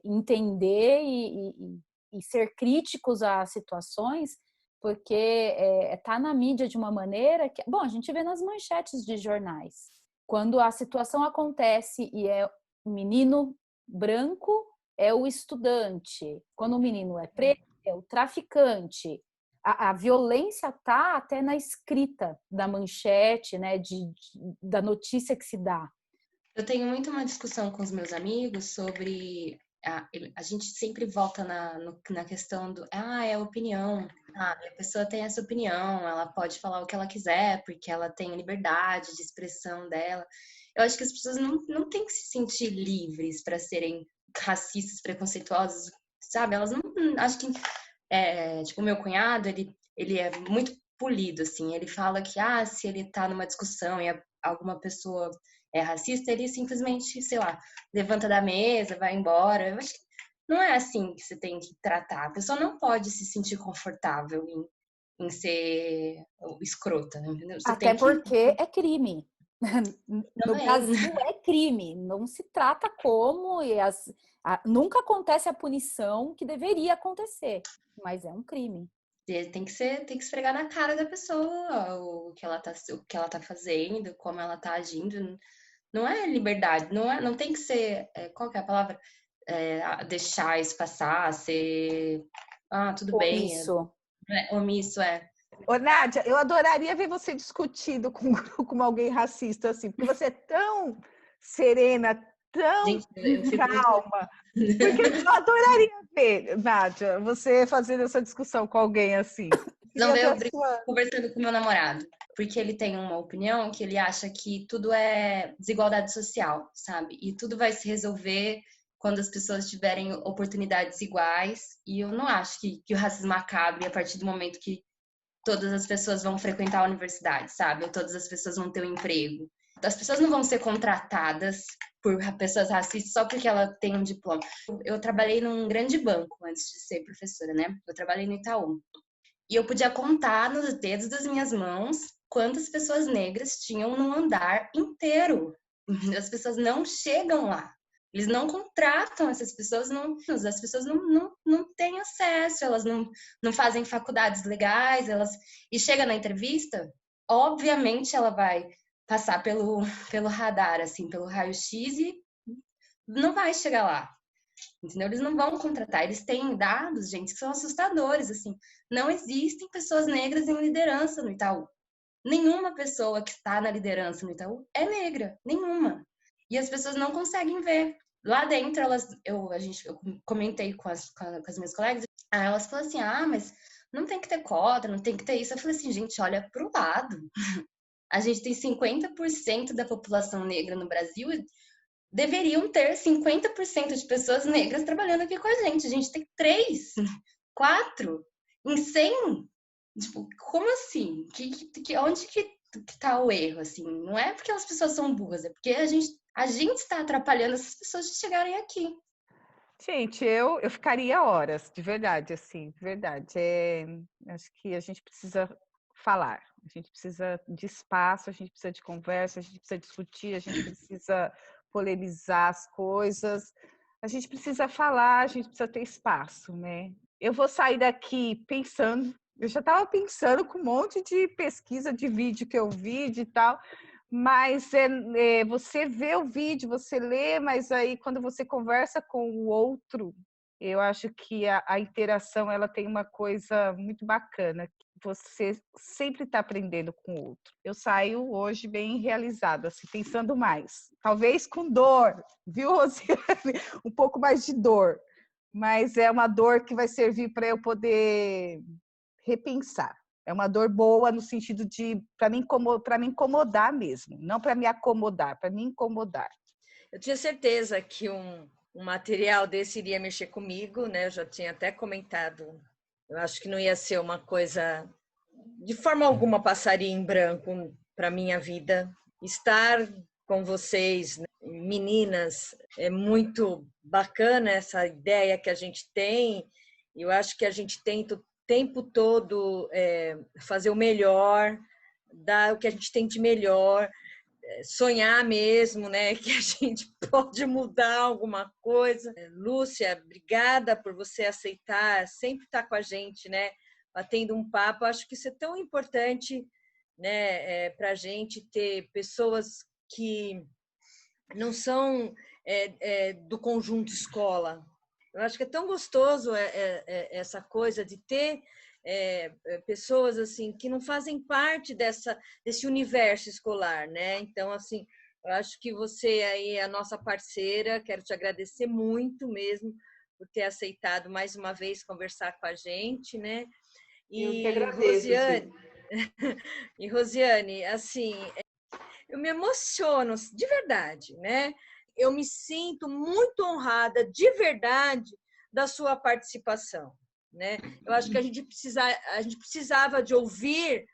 entender e ser críticos às situações, porque tá na mídia de uma maneira que... Bom, a gente vê nas manchetes de jornais. Quando a situação acontece e é um menino branco, é o estudante. Quando o menino é preto, é o traficante. A violência tá até na escrita da manchete, né, da notícia que se dá. Eu tenho muito uma discussão com os meus amigos sobre... A gente sempre volta na questão do... é opinião. A pessoa tem essa opinião, ela pode falar o que ela quiser, porque ela tem liberdade de expressão dela. Eu acho que as pessoas não têm que se sentir livres para serem racistas, preconceituosas, sabe? Elas não... Acho que... tipo, o meu cunhado, ele é muito polido, assim. Ele fala que, se ele tá numa discussão e alguma pessoa é racista, ele simplesmente, sei lá, levanta da mesa, vai embora. Eu acho que não é assim que você tem que tratar. A pessoa não pode se sentir confortável em ser escrota, entendeu? Você até porque é crime. No Também. Brasil é crime, não se trata como, nunca acontece a punição que deveria acontecer, mas é um crime. Tem que esfregar na cara da pessoa o que ela tá fazendo, como ela tá agindo. Não é liberdade, não tem que ser, qual que é a palavra? Deixar isso passar, ser, tudo bem. Omisso, Ô, Nádia, eu adoraria ver você discutindo com alguém racista, assim, porque você é tão serena, tão calma. Porque eu adoraria ver, Nádia, você fazendo essa discussão com alguém assim. Não, eu brigo conversando com meu namorado, porque ele tem uma opinião que ele acha que tudo é desigualdade social, sabe? E tudo vai se resolver quando as pessoas tiverem oportunidades iguais. E eu não acho que o racismo acabe a partir do momento que todas as pessoas vão frequentar a universidade, sabe? Ou todas as pessoas vão ter um emprego. As pessoas não vão ser contratadas por pessoas racistas só porque ela tem um diploma. Eu trabalhei num grande banco antes de ser professora, né? Eu trabalhei no Itaú. E eu podia contar nos dedos das minhas mãos quantas pessoas negras tinham no andar inteiro. As pessoas não chegam lá. Eles não contratam essas pessoas, as pessoas não têm acesso, elas não fazem faculdades legais, e chega na entrevista, obviamente ela vai passar pelo radar, assim, pelo raio-x e não vai chegar lá. Entendeu? Eles não vão contratar. Eles têm dados, gente, que são assustadores, assim. Não existem pessoas negras em liderança no Itaú. Nenhuma pessoa que está na liderança no Itaú é negra. Nenhuma. E as pessoas não conseguem ver. Lá dentro, eu comentei com as minhas colegas, aí elas falaram assim, mas não tem que ter cota, não tem que ter isso. Eu falei assim, gente, olha pro lado. A gente tem 50% da população negra no Brasil, deveriam ter 50% de pessoas negras trabalhando aqui com a gente. A gente tem 3, 4 em 100. Tipo, como assim? Onde que tá o erro, assim? Não é porque as pessoas são burras, é porque a gente está atrapalhando essas pessoas de chegarem aqui. Gente, eu ficaria horas, de verdade, assim, de verdade. Acho que a gente precisa falar, a gente precisa de espaço, a gente precisa de conversa, a gente precisa discutir, a gente precisa polemizar as coisas, a gente precisa falar, a gente precisa ter espaço, né? Eu vou sair daqui pensando, eu já estava pensando com um monte de pesquisa de vídeo que eu vi e tal, mas você vê o vídeo, você lê, mas aí quando você conversa com o outro, eu acho que a interação ela tem uma coisa muito bacana, que você sempre está aprendendo com o outro. Eu saio hoje bem realizada, assim, pensando mais. Talvez com dor, viu, Rosiane? Um pouco mais de dor, mas é uma dor que vai servir para eu poder repensar. É uma dor boa no sentido de para me incomodar mesmo, não para me acomodar, para me incomodar. Eu tinha certeza que um material desse iria mexer comigo, né? Eu já tinha até comentado. Eu acho que não ia ser uma coisa, de forma alguma, passaria em branco para minha vida. Estar com vocês, né, meninas, é muito bacana essa ideia que a gente tem. Eu acho que a gente tenta o tempo todo fazer o melhor, dar o que a gente tem de melhor, sonhar mesmo, né, que a gente pode mudar alguma coisa. Lúcia, obrigada por você aceitar, sempre estar com a gente, né, batendo um papo. Acho que isso é tão importante, né, para a gente ter pessoas que não são do conjunto escola. Eu acho que é tão gostoso essa coisa de ter pessoas assim que não fazem parte desse universo escolar, né? Então, assim, eu acho que você aí é a nossa parceira. Quero te agradecer muito mesmo por ter aceitado mais uma vez conversar com a gente, né? Eu que agradeço, Rosiane, assim, eu me emociono de verdade, né? Eu me sinto muito honrada, de verdade, da sua participação, né? Eu acho que a gente precisava de ouvir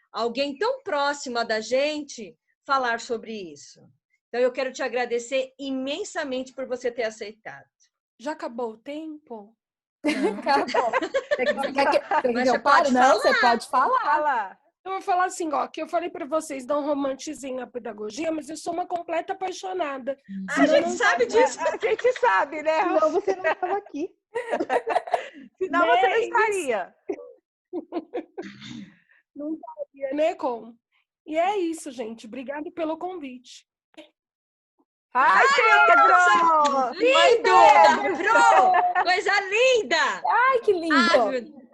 alguém tão próxima da gente falar sobre isso. Então, eu quero te agradecer imensamente por você ter aceitado. Já acabou o tempo? Acabou. Eu paro? Não, você pode falar. Eu vou falar assim, ó, que eu falei para vocês, não romantizem a pedagogia, mas eu sou uma completa apaixonada. A gente sabe disso. A gente sabe, né? Senão você não estava aqui. Senão você não estaria. Não estaria, né, Com? E é isso, gente. Obrigada pelo convite. Ai, Pedro! Lindo! Pedro! Coisa linda! Ai, que lindo!